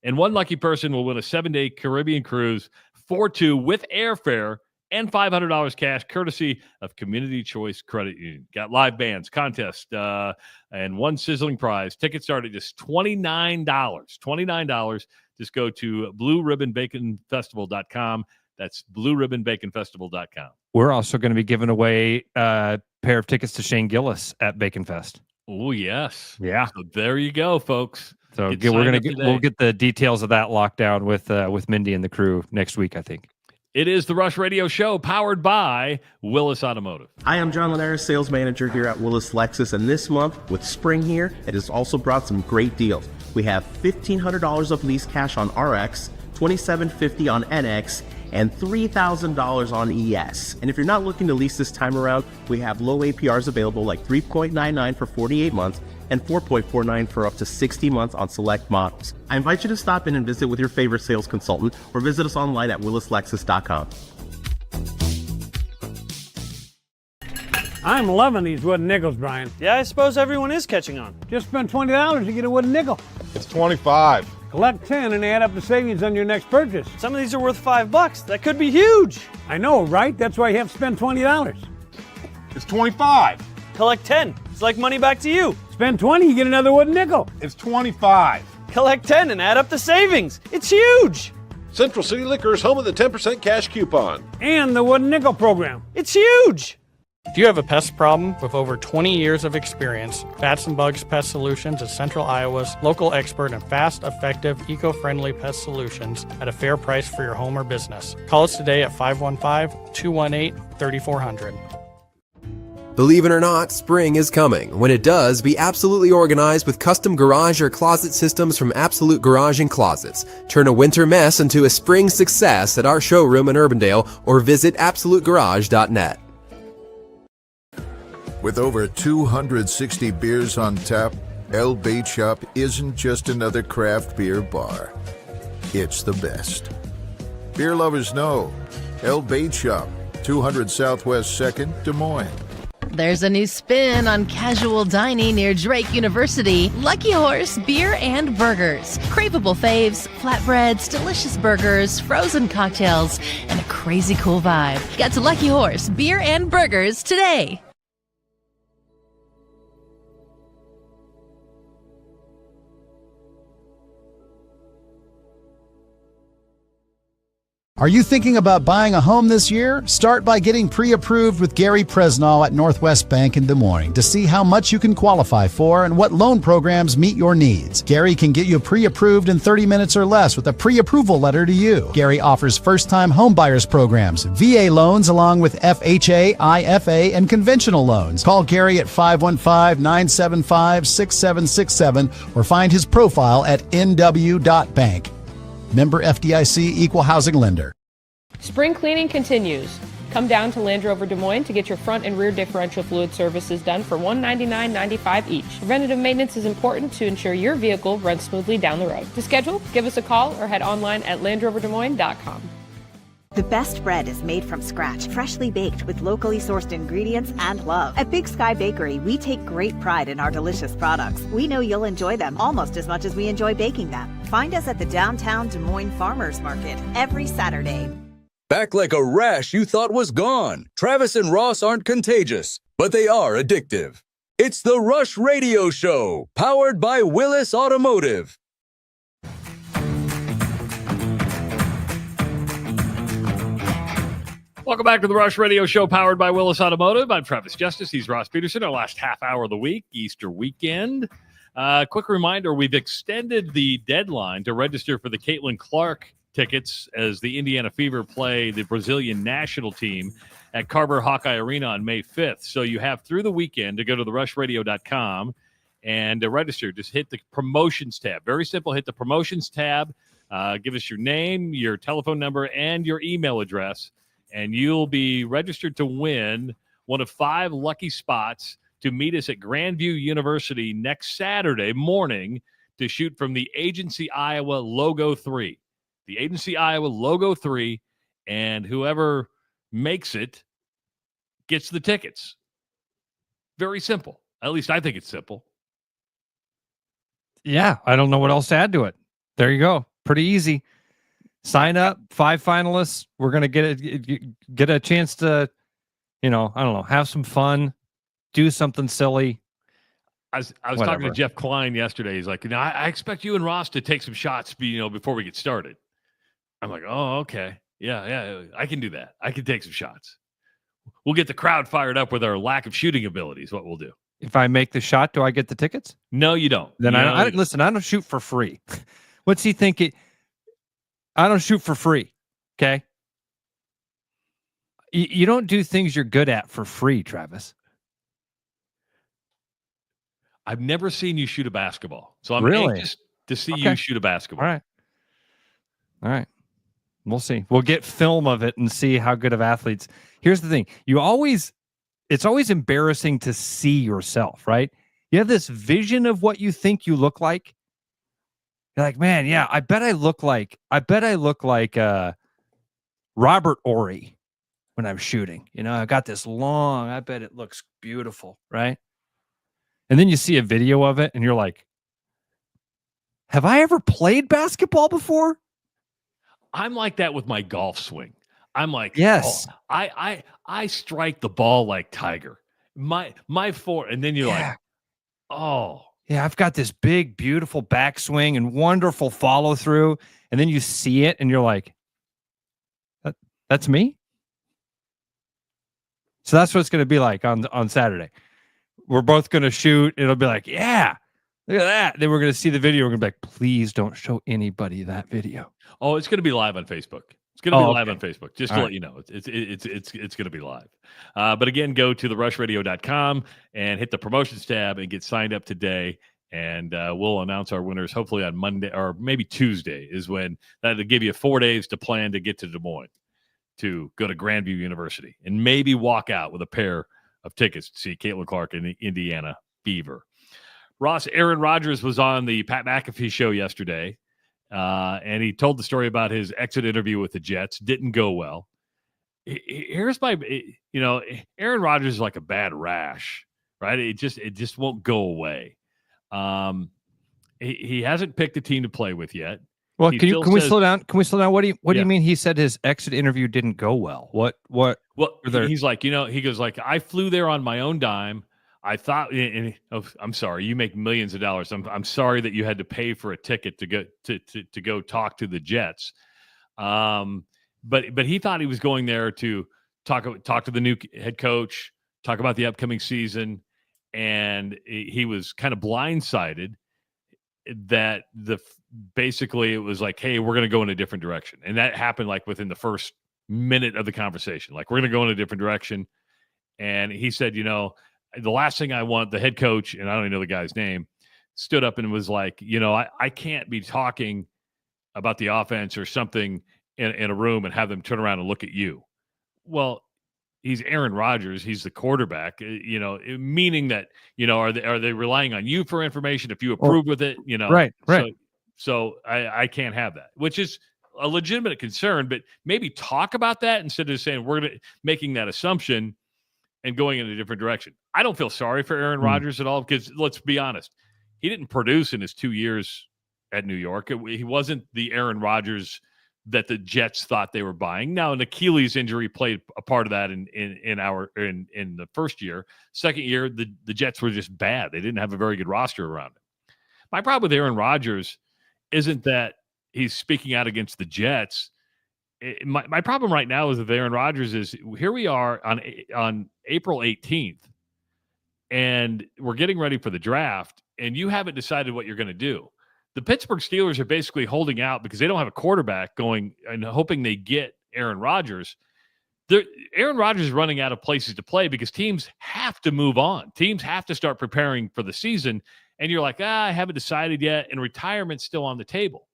And one lucky person will win a 7-day Caribbean cruise for 2 with airfare and $500 cash, courtesy of Community Choice Credit Union. Got live bands, contest, and one sizzling prize. Tickets start at just $29. $29. Just go to BlueRibbonBaconFestival.com. That's BlueRibbonBaconFestival.com. We're also going to be giving away a pair of tickets to Shane Gillis at Bacon Fest. Oh, yes. Yeah. So there you go, folks. So we'll get the details of that locked down with Mindy and the crew next week, I think. It is the Rush Radio Show, powered by Willis Automotive. Hi, I'm John Linares, sales manager here at Willis Lexus, and this month, with spring here, it has also brought some great deals. We have $1,500 of lease cash on RX, $2,750 on NX, and $3,000 on ES. And if you're not looking to lease this time around, we have low APRs available like 3.99 for 48 months and 4.49 for up to 60 months on select models. I invite you to stop in and visit with your favorite sales consultant or visit us online at willislexus.com. I'm loving these wooden nickels, Brian. Yeah, I suppose everyone is catching on. Just spend $20 to get a wooden nickel. It's 25. Collect 10 and add up the savings on your next purchase. Some of these are worth $5. That could be huge. I know, right? That's why you have to spend $20. It's 25. Collect 10. It's like money back to you. Spend 20, you get another wooden nickel. It's 25. Collect 10 and add up the savings. It's huge. Central City Liquor is home of the 10% cash coupon. And the wooden nickel program. It's huge. If you have a pest problem with over 20 years of experience, Bats and Bugs Pest Solutions is Central Iowa's local expert in fast, effective, eco-friendly pest solutions at a fair price for your home or business. Call us today at 515-218-3400. Believe it or not, spring is coming. When it does, be absolutely organized with custom garage or closet systems from Absolute Garage and Closets. Turn a winter mess into a spring success at our showroom in Urbandale or visit absolutegarage.net. With over 260 beers on tap, El Bait Shop isn't just another craft beer bar. It's the best. Beer lovers know El Bait Shop, 200 Southwest 2nd, Des Moines. There's a new spin on casual dining near Drake University. Lucky Horse Beer and Burgers. Craveable faves, flatbreads, delicious burgers, frozen cocktails, and a crazy cool vibe. Get to Lucky Horse Beer and Burgers today. Are you thinking about buying a home this year? Start by getting pre-approved with Gary Presnall at Northwest Bank in Des Moines to see how much you can qualify for and what loan programs meet your needs. Gary can get you pre-approved in 30 minutes or less with a pre-approval letter to you. Gary offers first-time homebuyers programs, VA loans along with FHA, IFA, and conventional loans. Call Gary at 515-975-6767 or find his profile at nw.bank. Member FDIC, Equal Housing Lender. Spring cleaning continues. Come down to Land Rover Des Moines to get your front and rear differential fluid services done for $199.95 each. Preventative maintenance is important to ensure your vehicle runs smoothly down the road. To schedule, give us a call or head online at LandRoverDesMoines.com. The best bread is made from scratch, freshly baked with locally sourced ingredients and love. At Big Sky Bakery, we take great pride in our delicious products. We know you'll enjoy them almost as much as we enjoy baking them. Find us at the downtown Des Moines Farmers Market every Saturday. Back like a rash you thought was gone. Travis and Ross aren't contagious, but they are addictive. It's the Rush Radio Show, powered by Willis Automotive. Welcome back to the Rush Radio Show, powered by Willis Automotive. I'm Travis Justice. He's Ross Peterson. Our last half hour of the week, Easter weekend. Quick reminder, we've extended the deadline to register for the Caitlyn Clark tickets as the Indiana Fever play the Brazilian national team at Carver Hawkeye Arena on May 5th. So you have through the weekend to go to therushradio.com and to register. Just hit the promotions tab. Very simple. Hit the promotions tab. Give us your name, your telephone number, and your email address, and you'll be registered to win one of 5 lucky spots to meet us at Grandview University next Saturday morning to shoot from the Agency Iowa Logo 3. The Agency Iowa Logo 3, and whoever makes it gets the tickets. Very simple. At least I think it's simple. Yeah, I don't know what else to add to it. There you go. Pretty easy. Sign up, 5 finalists. We're going to get a chance to, I don't know, have some fun, do something silly. I was talking to Jeff Klein yesterday. He's like, I expect you and Ross to take some shots, before we get started. I'm like, oh, okay. Yeah, I can do that. I can take some shots. We'll get the crowd fired up with our lack of shooting abilities, what we'll do. If I make the shot, do I get the tickets? No, you don't. Then listen, I don't shoot for free. What's he thinking? I don't shoot for free. Okay. You don't do things you're good at for free, Travis. I've never seen you shoot a basketball. So I'm really anxious to see you shoot a basketball. All right. We'll see. We'll get film of it and see how good of athletes. Here's the thing. It's always embarrassing to see yourself, right? You have this vision of what you think you look like. You're like, man, yeah, I bet I look like Robert Ory when I'm shooting. I got this long, I bet it looks beautiful, right? And then you see a video of it and you're like, have I ever played basketball before? I'm like that with my golf swing. I'm like, yes, I strike the ball like Tiger. My and then you're like, oh. Yeah, I've got this big, beautiful backswing and wonderful follow through. And then you see it and you're like, that's me. So that's what it's going to be like on Saturday. We're both going to shoot. It'll be like, yeah, look at that. Then we're going to see the video. We're going to be like, please don't show anybody that video. Oh, it's going to be live on Facebook. It's going to be live on Facebook, just to let you know. It's going to be live. But again, go to therushradio.com and hit the promotions tab and get signed up today. And we'll announce our winners hopefully on Monday or maybe Tuesday is when that'll give you 4 days to plan to get to Des Moines to go to Grandview University and maybe walk out with a pair of tickets to see Caitlyn Clark and the Indiana Fever. Ross, Aaron Rodgers was on the Pat McAfee show yesterday. And he told the story about his exit interview with the Jets. Didn't go well. Here's my, Aaron Rodgers is like a bad rash, right? It just won't go away. He hasn't picked a team to play with yet. Well, can we slow down? Can we slow down? What do you mean? He said his exit interview didn't go well. What? Well, he's like, he goes like, I flew there on my own dime. I thought, I'm sorry, you make millions of dollars. I'm sorry that you had to pay for a ticket to go talk to the Jets. But he thought he was going there to talk to the new head coach, talk about the upcoming season, and he was kind of blindsided that basically it was like, hey, we're going to go in a different direction, and that happened like within the first minute of the conversation. Like, we're going to go in a different direction, and he said, the last thing I want, the head coach, and I don't even know the guy's name, stood up and was like, I can't be talking about the offense or something in a room and have them turn around and look at you. Well, he's Aaron Rodgers. He's the quarterback, meaning that, are they relying on you for information if you approve with it? Right. So I can't have that, which is a legitimate concern, but maybe talk about that instead of saying making that assumption and going in a different direction. I don't feel sorry for Aaron Rodgers at all because, let's be honest, he didn't produce in his 2 years at New York. He wasn't the Aaron Rodgers that the Jets thought they were buying. Now, an Achilles injury played a part of that in the first year. Second year, the Jets were just bad. They didn't have a very good roster around him. My problem with Aaron Rodgers isn't that he's speaking out against the Jets. My problem right now is with Aaron Rodgers is here we are on April 18th, and we're getting ready for the draft, and you haven't decided what you're going to do. The Pittsburgh Steelers are basically holding out because they don't have a quarterback going and hoping they get Aaron Rodgers. Aaron Rodgers is running out of places to play because teams have to move on. Teams have to start preparing for the season, and you're like, I haven't decided yet, and retirement's still on the table.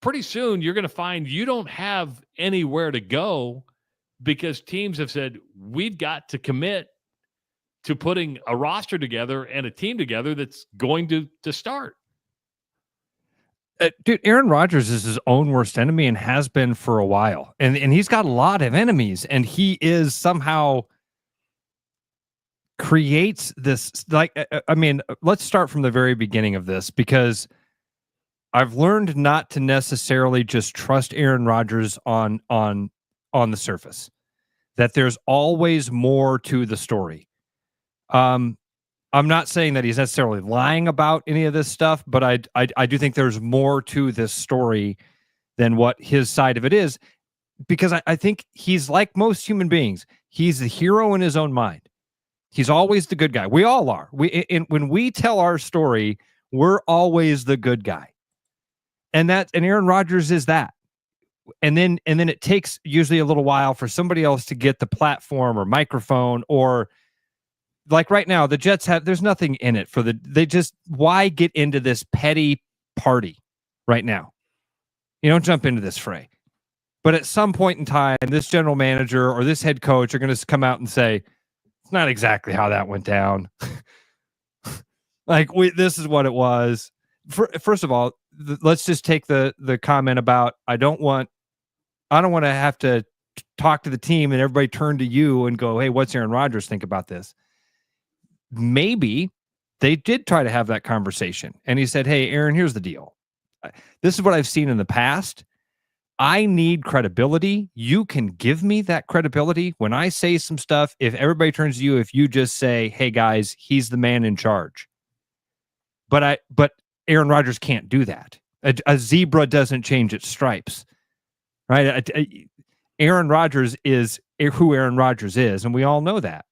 pretty soon you're going to find you don't have anywhere to go because teams have said, we've got to commit to putting a roster together and a team together that's going to start. Dude, Aaron Rodgers is his own worst enemy and has been for a while. And he's got a lot of enemies, and he is somehow creates this, like, I mean, let's start from the very beginning of this, because I've learned not to necessarily just trust Aaron Rodgers on the surface, that there's always more to the story. I'm not saying that he's necessarily lying about any of this stuff, but I do think there's more to this story than what his side of it is, because I think he's like most human beings. He's the hero in his own mind. He's always the good guy. We all are. When we tell our story, we're always the good guy. And Aaron Rodgers is that. And then it takes usually a little while for somebody else to get the platform or microphone, or like right now, the Jets there's nothing in it for why get into this petty party right now? You don't jump into this fray. But at some point in time, this general manager or this head coach are going to come out and say, it's not exactly how that went down. This is what it was. First of all, let's just take the comment about, I don't want to have to talk to the team and everybody turn to you and go, hey, what's Aaron Rodgers think about this? Maybe they did try to have that conversation. And he said, hey, Aaron, here's the deal. This is what I've seen in the past. I need credibility. You can give me that credibility when I say some stuff. If everybody turns to you, if you just say, hey, guys, he's the man in charge. But Aaron Rodgers can't do that. A zebra doesn't change its stripes, right? Aaron Rodgers is who Aaron Rodgers is, and we all know that.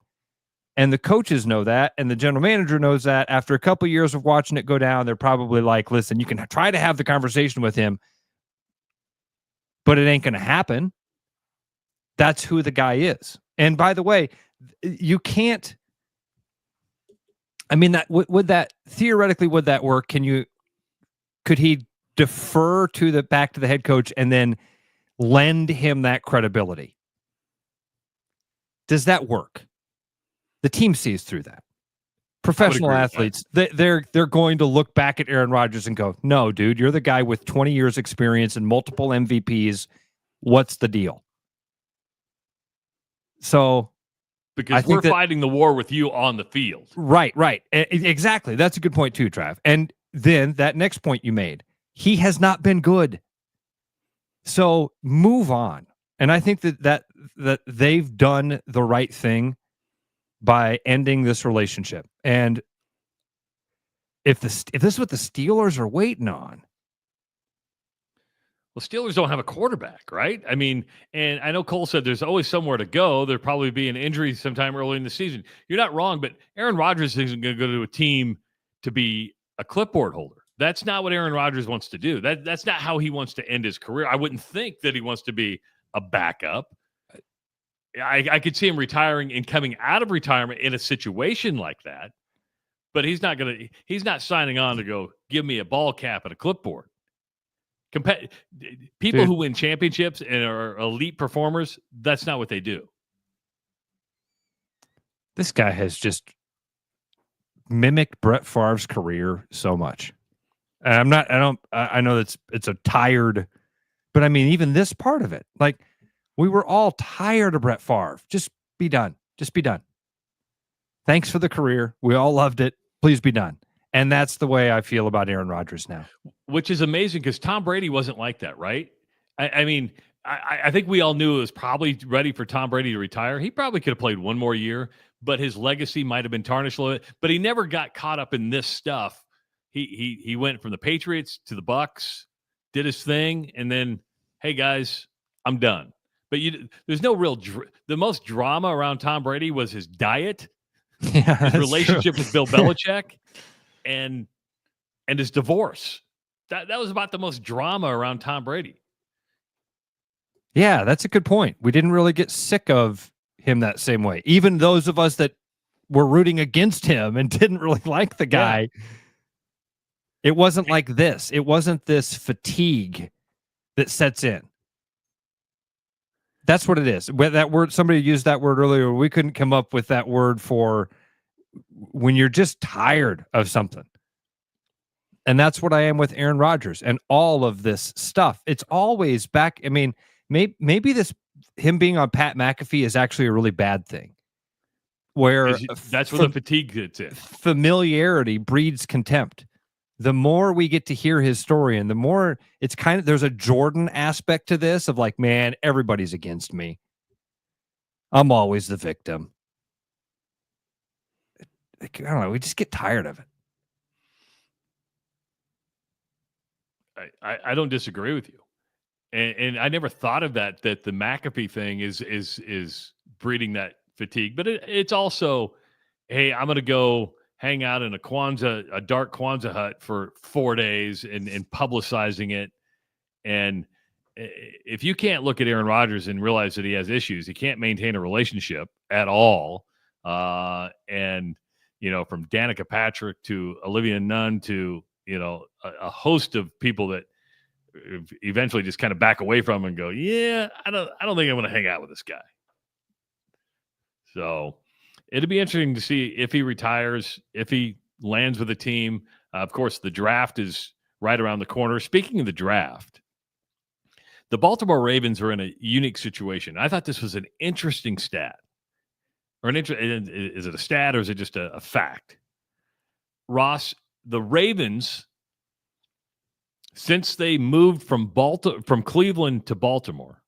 And the coaches know that, and the general manager knows that. After a couple of years of watching it go down, they're probably like, listen, you can try to have the conversation with him, but it ain't going to happen. That's who the guy is. And by the way, you can't, I mean, would that theoretically, would that work? Could he defer back to the head coach and then lend him that credibility? Does that work? The team sees through that. Professional athletes, they're going to look back at Aaron Rodgers and go, no, dude, you're the guy with 20 years experience and multiple MVPs. What's the deal? So, because we're fighting the war with you on the field. Right. Exactly. That's a good point too, Trav. And then that next point you made, he has not been good. So move on. And I think that they've done the right thing by ending this relationship. And if this is what the Steelers are waiting on. Well, Steelers don't have a quarterback, right? I mean, and I know Cole said there's always somewhere to go. There'll probably be an injury sometime early in the season. You're not wrong, but Aaron Rodgers isn't going to go to a team to be a clipboard holder. That's not what Aaron Rodgers wants to do. That's not how he wants to end his career. I wouldn't think that he wants to be a backup. I could see him retiring and coming out of retirement in a situation like that, but he's not signing on to go give me a ball cap and a clipboard. People who win championships and are elite performers, that's not what they do. This guy has just mimicked Brett Favre's career so much. I know it's a tired, but I mean, even this part of it, like, we were all tired of Brett Favre. Just be done. Just be done. Thanks for the career. We all loved it. Please be done. And that's the way I feel about Aaron Rodgers now. Which is amazing because Tom Brady wasn't like that, right? I mean, I think we all knew it was probably ready for Tom Brady to retire. He probably could have played one more year, but his legacy might have been tarnished a little bit. But he never got caught up in this stuff. He went from the Patriots to the Bucks, did his thing, and then, hey, guys, I'm done. But there's no real the most drama around Tom Brady was his diet, his relationship with Bill Belichick, and his divorce. That was about the most drama around Tom Brady. Yeah, that's a good point. We didn't really get sick of him that same way. Even those of us that were rooting against him and didn't really like the guy. Yeah. It wasn't like this. It wasn't this fatigue that sets in. That's what it is. That word, somebody used that word earlier. We couldn't come up with that word for when you're just tired of something. And that's what I am with Aaron Rodgers and all of this stuff. It's always back. I mean, maybe him being on Pat McAfee is actually a really bad thing. Where that's where the fatigue gets in. Familiarity breeds contempt. The more we get to hear his story, and the more it's kind of, there's a Jordan aspect to this of like, man, everybody's against me. I'm always the victim. I don't know. We just get tired of it. I don't disagree with you. And I never thought of that the McAfee thing is breeding that fatigue. But it's also, hey, I'm going to go hang out in a dark Kwanzaa hut for 4 days and publicizing it. And if you can't look at Aaron Rodgers and realize that he has issues, he can't maintain a relationship at all. And, from Danica Patrick to Olivia Nunn to, a host of people that eventually just kind of back away from him and go, yeah, I don't think I'm going to hang out with this guy. So it'll be interesting to see if he retires, if he lands with a team. Of course, the draft is right around the corner. Speaking of the draft, the Baltimore Ravens are in a unique situation. I thought this was an interesting stat. Is it a stat or is it just a fact? Ross, the Ravens, since they moved from Cleveland to Baltimore,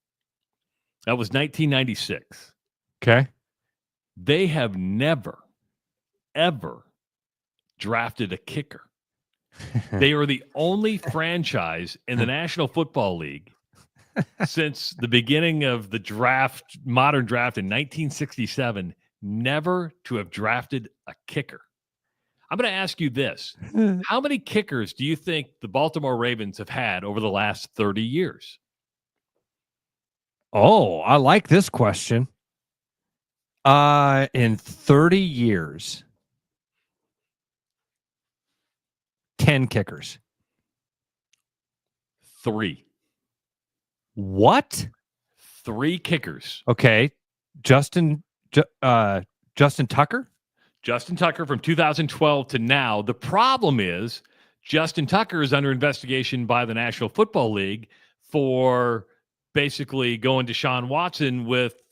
that was 1996. Okay. They have never, ever drafted a kicker. They are the only franchise in the National Football League since the beginning of the draft, modern draft in 1967, never to have drafted a kicker. I'm going to ask you this. How many kickers do you think the Baltimore Ravens have had over the last 30 years? Oh, I like this question. In 30 years, 10 kickers. 3. What? 3 kickers. Okay. Justin Tucker? Justin Tucker from 2012 to now. The problem is Justin Tucker is under investigation by the National Football League for basically going to Deshaun Watson with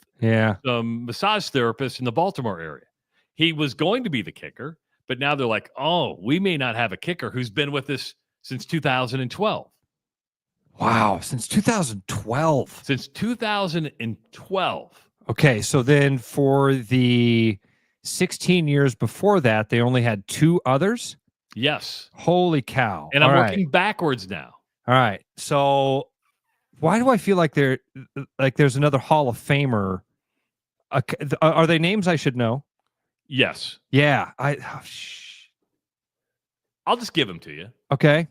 some massage therapists in the Baltimore area. He was going to be the kicker, but now they're like, oh, we may not have a kicker who's been with us since 2012. Wow, since 2012. Since 2012. Okay, so then for the 16 years before that, they only had 2 others? Yes. Holy cow. And I'm working backwards now. All right. So why do I feel like there's another Hall of Famer? Are they names I should know? Yes. Yeah. I'll just give them to you. Okay.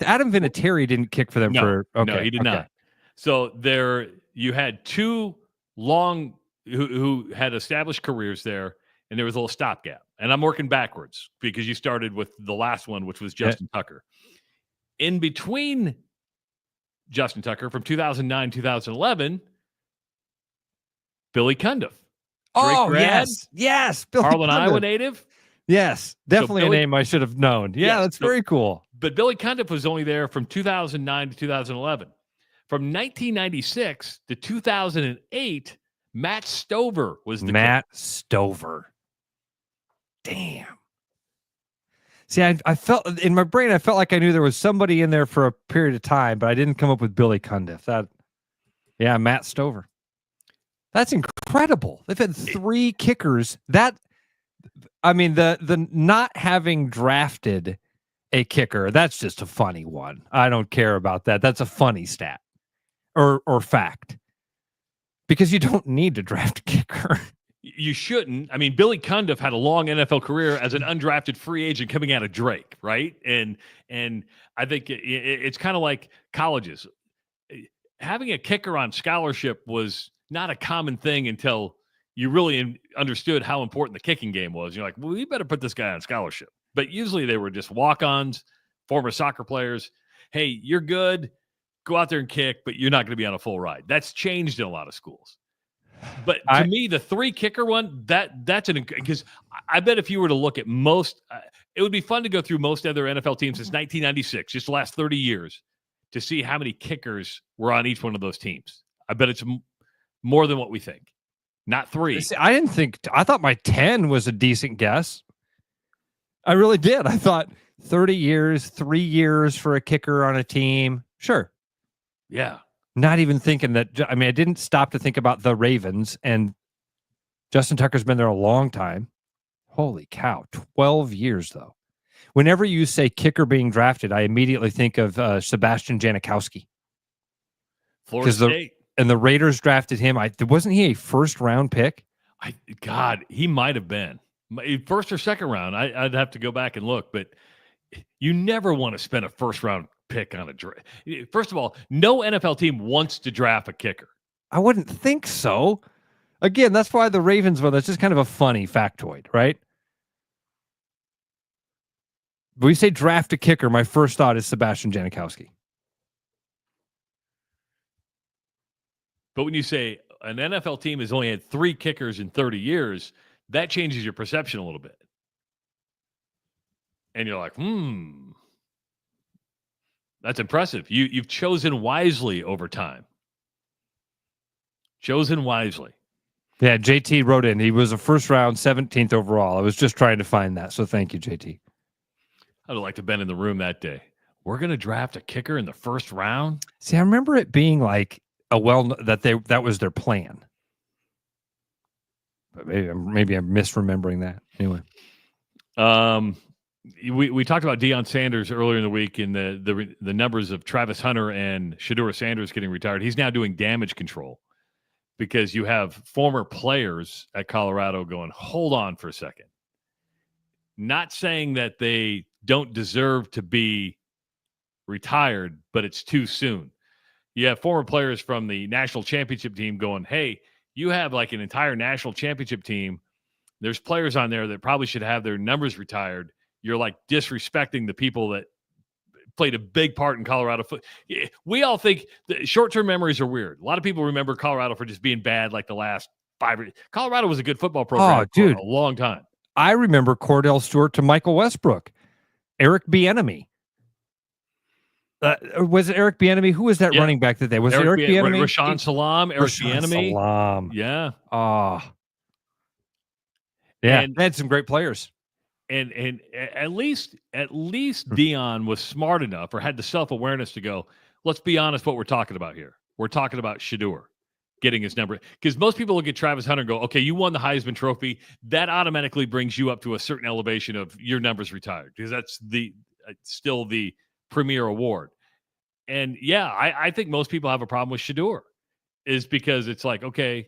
Adam Vinatieri didn't kick for them no, he did not. So you had 2 long who had established careers there, and there was a little stopgap. And I'm working backwards because you started with the last one, which was Justin Tucker. In between Justin Tucker from 2009, 2011, Billy Cundiff. Yes. Billy Harlan, Cundiff. Iowa native. Yes, definitely a name I should have known. Yeah, that's very cool. But Billy Cundiff was only there from 2009 to 2011. From 1996 to 2008, Matt Stover was the Matt Stover. Damn. See, I felt in my brain, I felt like I knew there was somebody in there for a period of time, but I didn't come up with Billy Cundiff. Matt Stover. That's incredible. They've had 3 kickers. The not having drafted a kicker, that's just a funny one. I don't care about that. That's a funny stat or fact. Because you don't need to draft a kicker. You shouldn't. I mean, Billy Cundiff had a long NFL career as an undrafted free agent coming out of Drake, right? And I think it's kind of like colleges. Having a kicker on scholarship was not a common thing until you really understood how important the kicking game was. You're like, well, we better put this guy on scholarship. But usually they were just walk-ons, former soccer players. Hey, you're good. go out there and kick, but you're not going to be on a full ride. That's changed in a lot of schools. But to me, the 3 kicker one, that's because I bet if you were to look at most, it would be fun to go through most other NFL teams since 1996, just the last 30 years, to see how many kickers were on each one of those teams. I bet it's more than what we think. Not 3. See, I thought my 10 was a decent guess. I really did. I thought 30 years, 3 years for a kicker on a team. Sure. Yeah. Not even thinking that. I mean, I didn't stop to think about the Ravens, and Justin Tucker's been there a long time. Holy cow. 12 years, though. Whenever you say kicker being drafted, I immediately think of Sebastian Janikowski. Florida State. And the Raiders drafted him. Wasn't he a first-round pick? God, he might have been. First or second round. I'd have to go back and look, but you never want to spend a first-round pick on a draft. First of all, no NFL team wants to draft a kicker. I wouldn't think so. Again, that's why the Ravens were. That's just kind of a funny factoid, right? When we say draft a kicker, my first thought is Sebastian Janikowski. But when you say an NFL team has only had 3 kickers in 30 years, that changes your perception a little bit. And you're like, that's impressive. You've chosen wisely over time. Chosen wisely. Yeah, JT wrote in. He was a first round, 17th overall. I was just trying to find that. So thank you, JT. I'd have liked to have been in the room that day. We're going to draft a kicker in the first round? See, I remember it being like that was their plan. But maybe I'm misremembering that. Anyway. We talked about Deion Sanders earlier in the week in the numbers of Travis Hunter and Shedeur Sanders getting retired. He's now doing damage control because you have former players at Colorado going, hold on for a second. Not saying that they don't deserve to be retired, but it's too soon. You have former players from the national championship team going, hey, you have like an entire national championship team. There's players on there that probably should have their numbers retired. You're like disrespecting the people that played a big part in Colorado. We all think that short-term memories are weird. A lot of people remember Colorado for just being bad like the last 5 years. Colorado was a good football program for a long time. I remember Cordell Stewart to Michael Westbrook. Eric Bieniemy. Was it Eric Bieniemy? Who was that running back that day? Was it Eric Bieniemy? Rashawn Salam, Eric Bieniemy. Salam. Yeah. Yeah, they had some great players. And at least Deion was smart enough or had the self-awareness to go, let's be honest what we're talking about here. We're talking about Shedeur getting his number. Because most people look at Travis Hunter and go, okay, you won the Heisman Trophy. That automatically brings you up to a certain elevation of your numbers retired because that's still the premier award. And yeah, I think most people have a problem with Shedeur is because it's like, okay,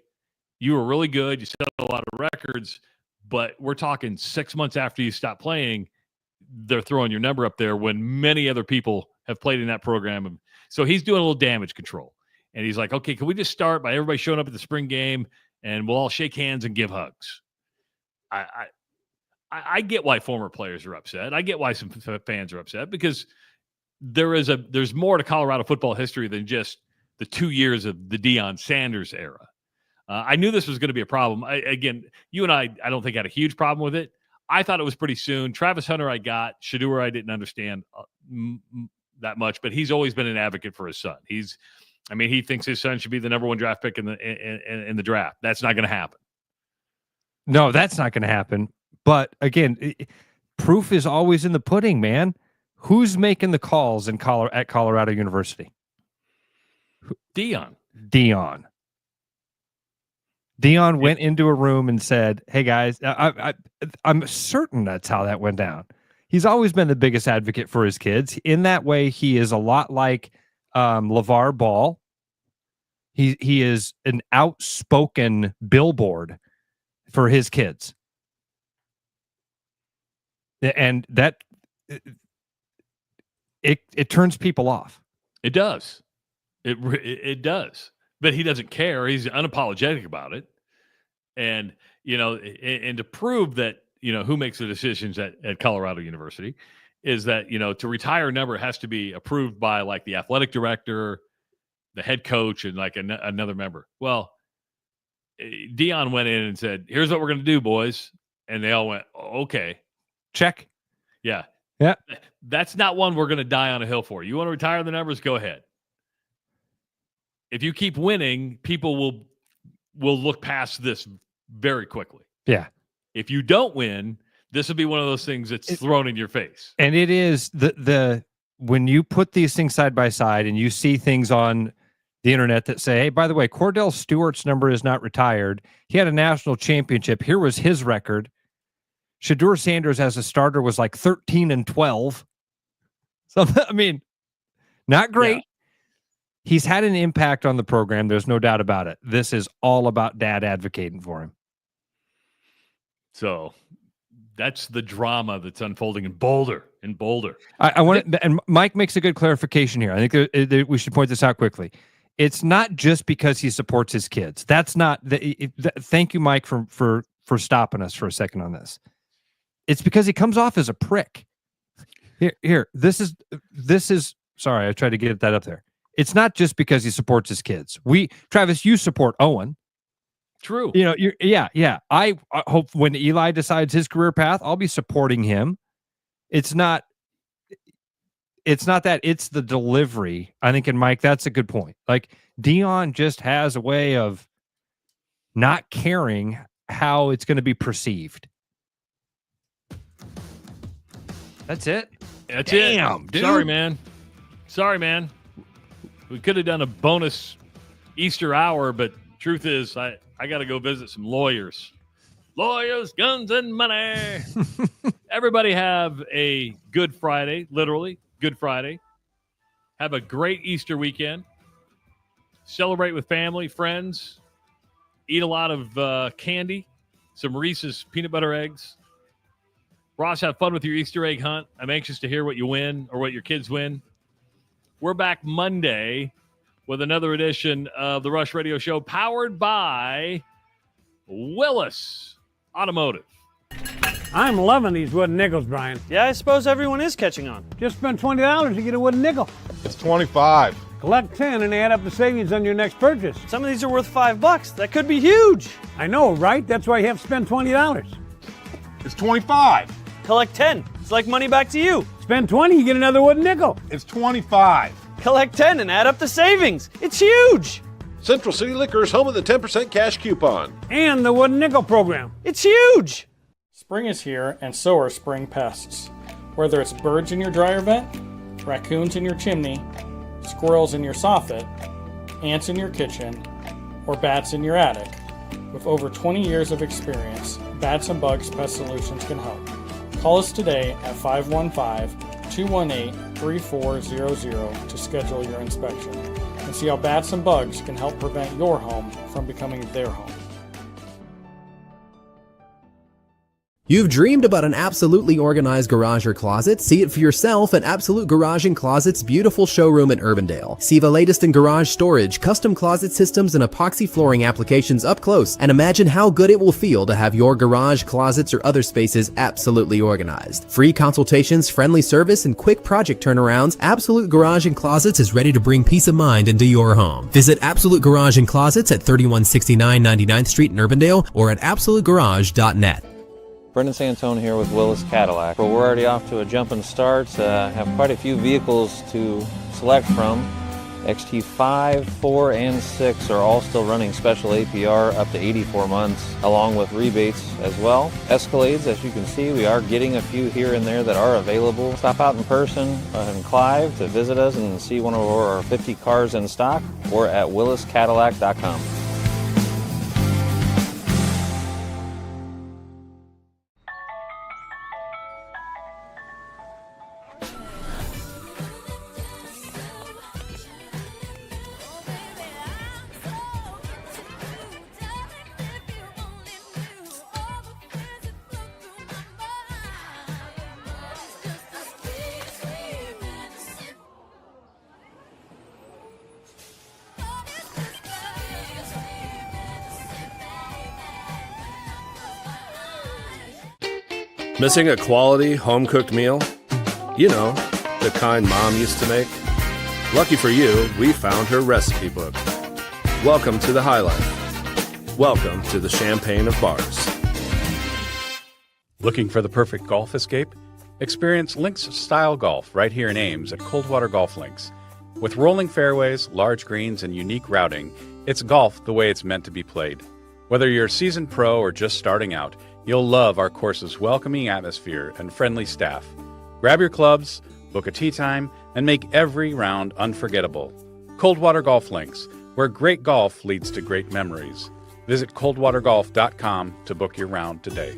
you were really good. You set a lot of records, but we're talking 6 months after you stop playing, they're throwing your number up there when many other people have played in that program. So he's doing a little damage control. And he's like, okay, can we just start by everybody showing up at the spring game and we'll all shake hands and give hugs? I get why former players are upset. I get why some fans are upset because there's more to Colorado football history than just the 2 years of the Deion Sanders era. I knew this was going to be a problem. Again, you and I don't think had a huge problem with it. I thought it was pretty soon. Travis Hunter I got. Shedeur I didn't understand that much, but he's always been an advocate for his son. He thinks his son should be the number 1 draft pick in the draft. That's not going to happen. No, that's not going to happen. But again, proof is always in the pudding, man. Who's making the calls at Colorado University? Deion. Deion went into a room and said, hey, guys, I'm certain that's how that went down. He's always been the biggest advocate for his kids. In that way, he is a lot like LeVar Ball. He is an outspoken billboard for his kids. And that it turns people off. It does. It does. But he doesn't care. He's unapologetic about it. And, and to prove that, who makes the decisions at Colorado University is that, to retire a number has to be approved by like the athletic director, the head coach, and like another member. Well, Dion went in and said, here's what we're going to do, boys. And they all went, okay. Check. Yeah. Yeah. That's not one we're going to die on a hill for. You want to retire the numbers? Go ahead. If you keep winning, people will look past this very quickly. Yeah. If you don't win, this will be one of those things that's thrown in your face. And it is the when you put these things side by side and you see things on the internet that say, hey, by the way, Cordell Stewart's number is not retired. He had a national championship. Here was his record. Shedeur Sanders as a starter was like 13-12. So, I mean, not great. Yeah. He's had an impact on the program. There's no doubt about it. This is all about dad advocating for him. So that's the drama that's unfolding in Boulder. I want to, and Mike makes a good clarification here. I think we should point this out quickly. It's not just because he supports his kids. That's not thank you, Mike, for stopping us for a second on this. It's because he comes off as a prick. Here. This is sorry, I tried to get that up there. It's not just because he supports his kids. Travis, you support Owen. True. Yeah. I hope when Eli decides his career path, I'll be supporting him. It's not that, it's the delivery. I think, and Mike, that's a good point. Like, Dion just has a way of not caring how it's going to be perceived. That's it. That's Damn, it. dude. Sorry, man. We could have done a bonus Easter hour, but truth is, I got to go visit some lawyers. Lawyers, guns, and money. Everybody have a good Friday, literally. Good Friday. Have a great Easter weekend. Celebrate with family, friends. Eat a lot of candy. Some Reese's peanut butter eggs. Ross, have fun with your Easter egg hunt. I'm anxious to hear what you win or what your kids win. We're back Monday with another edition of the Rush Radio Show powered by Willis Automotive. I'm loving these wooden nickels, Brian. Yeah, I suppose everyone is catching on. Just spend $20 to get a wooden nickel. It's 25. Collect 10 and add up the savings on your next purchase. Some of these are worth $5. That could be huge. I know, right? That's why you have to spend $20. It's 25. Collect 10. It's like money back to you. Spend 20, you get another wooden nickel. It's 25. Collect 10 and add up the savings. It's huge. Central City Liquor is home of the 10% cash coupon. And the wooden nickel program. It's huge. Spring is here, and so are spring pests. Whether it's birds in your dryer vent, raccoons in your chimney, squirrels in your soffit, ants in your kitchen, or bats in your attic, with over 20 years of experience, Bats and Bugs Pest Solutions can help. Call us today at 515-218-3400 to schedule your inspection and see how Bats and Bugs can help prevent your home from becoming their home. You've dreamed about an absolutely organized garage or closet? See it for yourself at Absolute Garage & Closet's beautiful showroom in Urbandale. See the latest in garage storage, custom closet systems, and epoxy flooring applications up close, and imagine how good it will feel to have your garage, closets, or other spaces absolutely organized. Free consultations, friendly service, and quick project turnarounds, Absolute Garage & Closets is ready to bring peace of mind into your home. Visit Absolute Garage & Closets at 3169 99th Street in Urbandale or at absolutegarage.net. Brendan Santone here with Willis Cadillac. Well, we're already off to a jumping start. Have quite a few vehicles to select from. XT5, 4, and 6 are all still running special APR up to 84 months, along with rebates as well. Escalades, as you can see, we are getting a few here and there that are available. Stop out in person in Clive to visit us and see one of our 50 cars in stock, or at williscadillac.com. Missing a quality home-cooked meal? You know, the kind Mom used to make. Lucky for you, we found her recipe book. Welcome to the High Life. Welcome to the Champagne of Bars. Looking for the perfect golf escape? Experience links-style golf right here in Ames at Coldwater Golf Links. With rolling fairways, large greens, and unique routing, it's golf the way it's meant to be played. Whether you're a seasoned pro or just starting out, you'll love our course's welcoming atmosphere and friendly staff. Grab your clubs, book a tee time, and make every round unforgettable. Coldwater Golf Links, where great golf leads to great memories. Visit coldwatergolf.com to book your round today.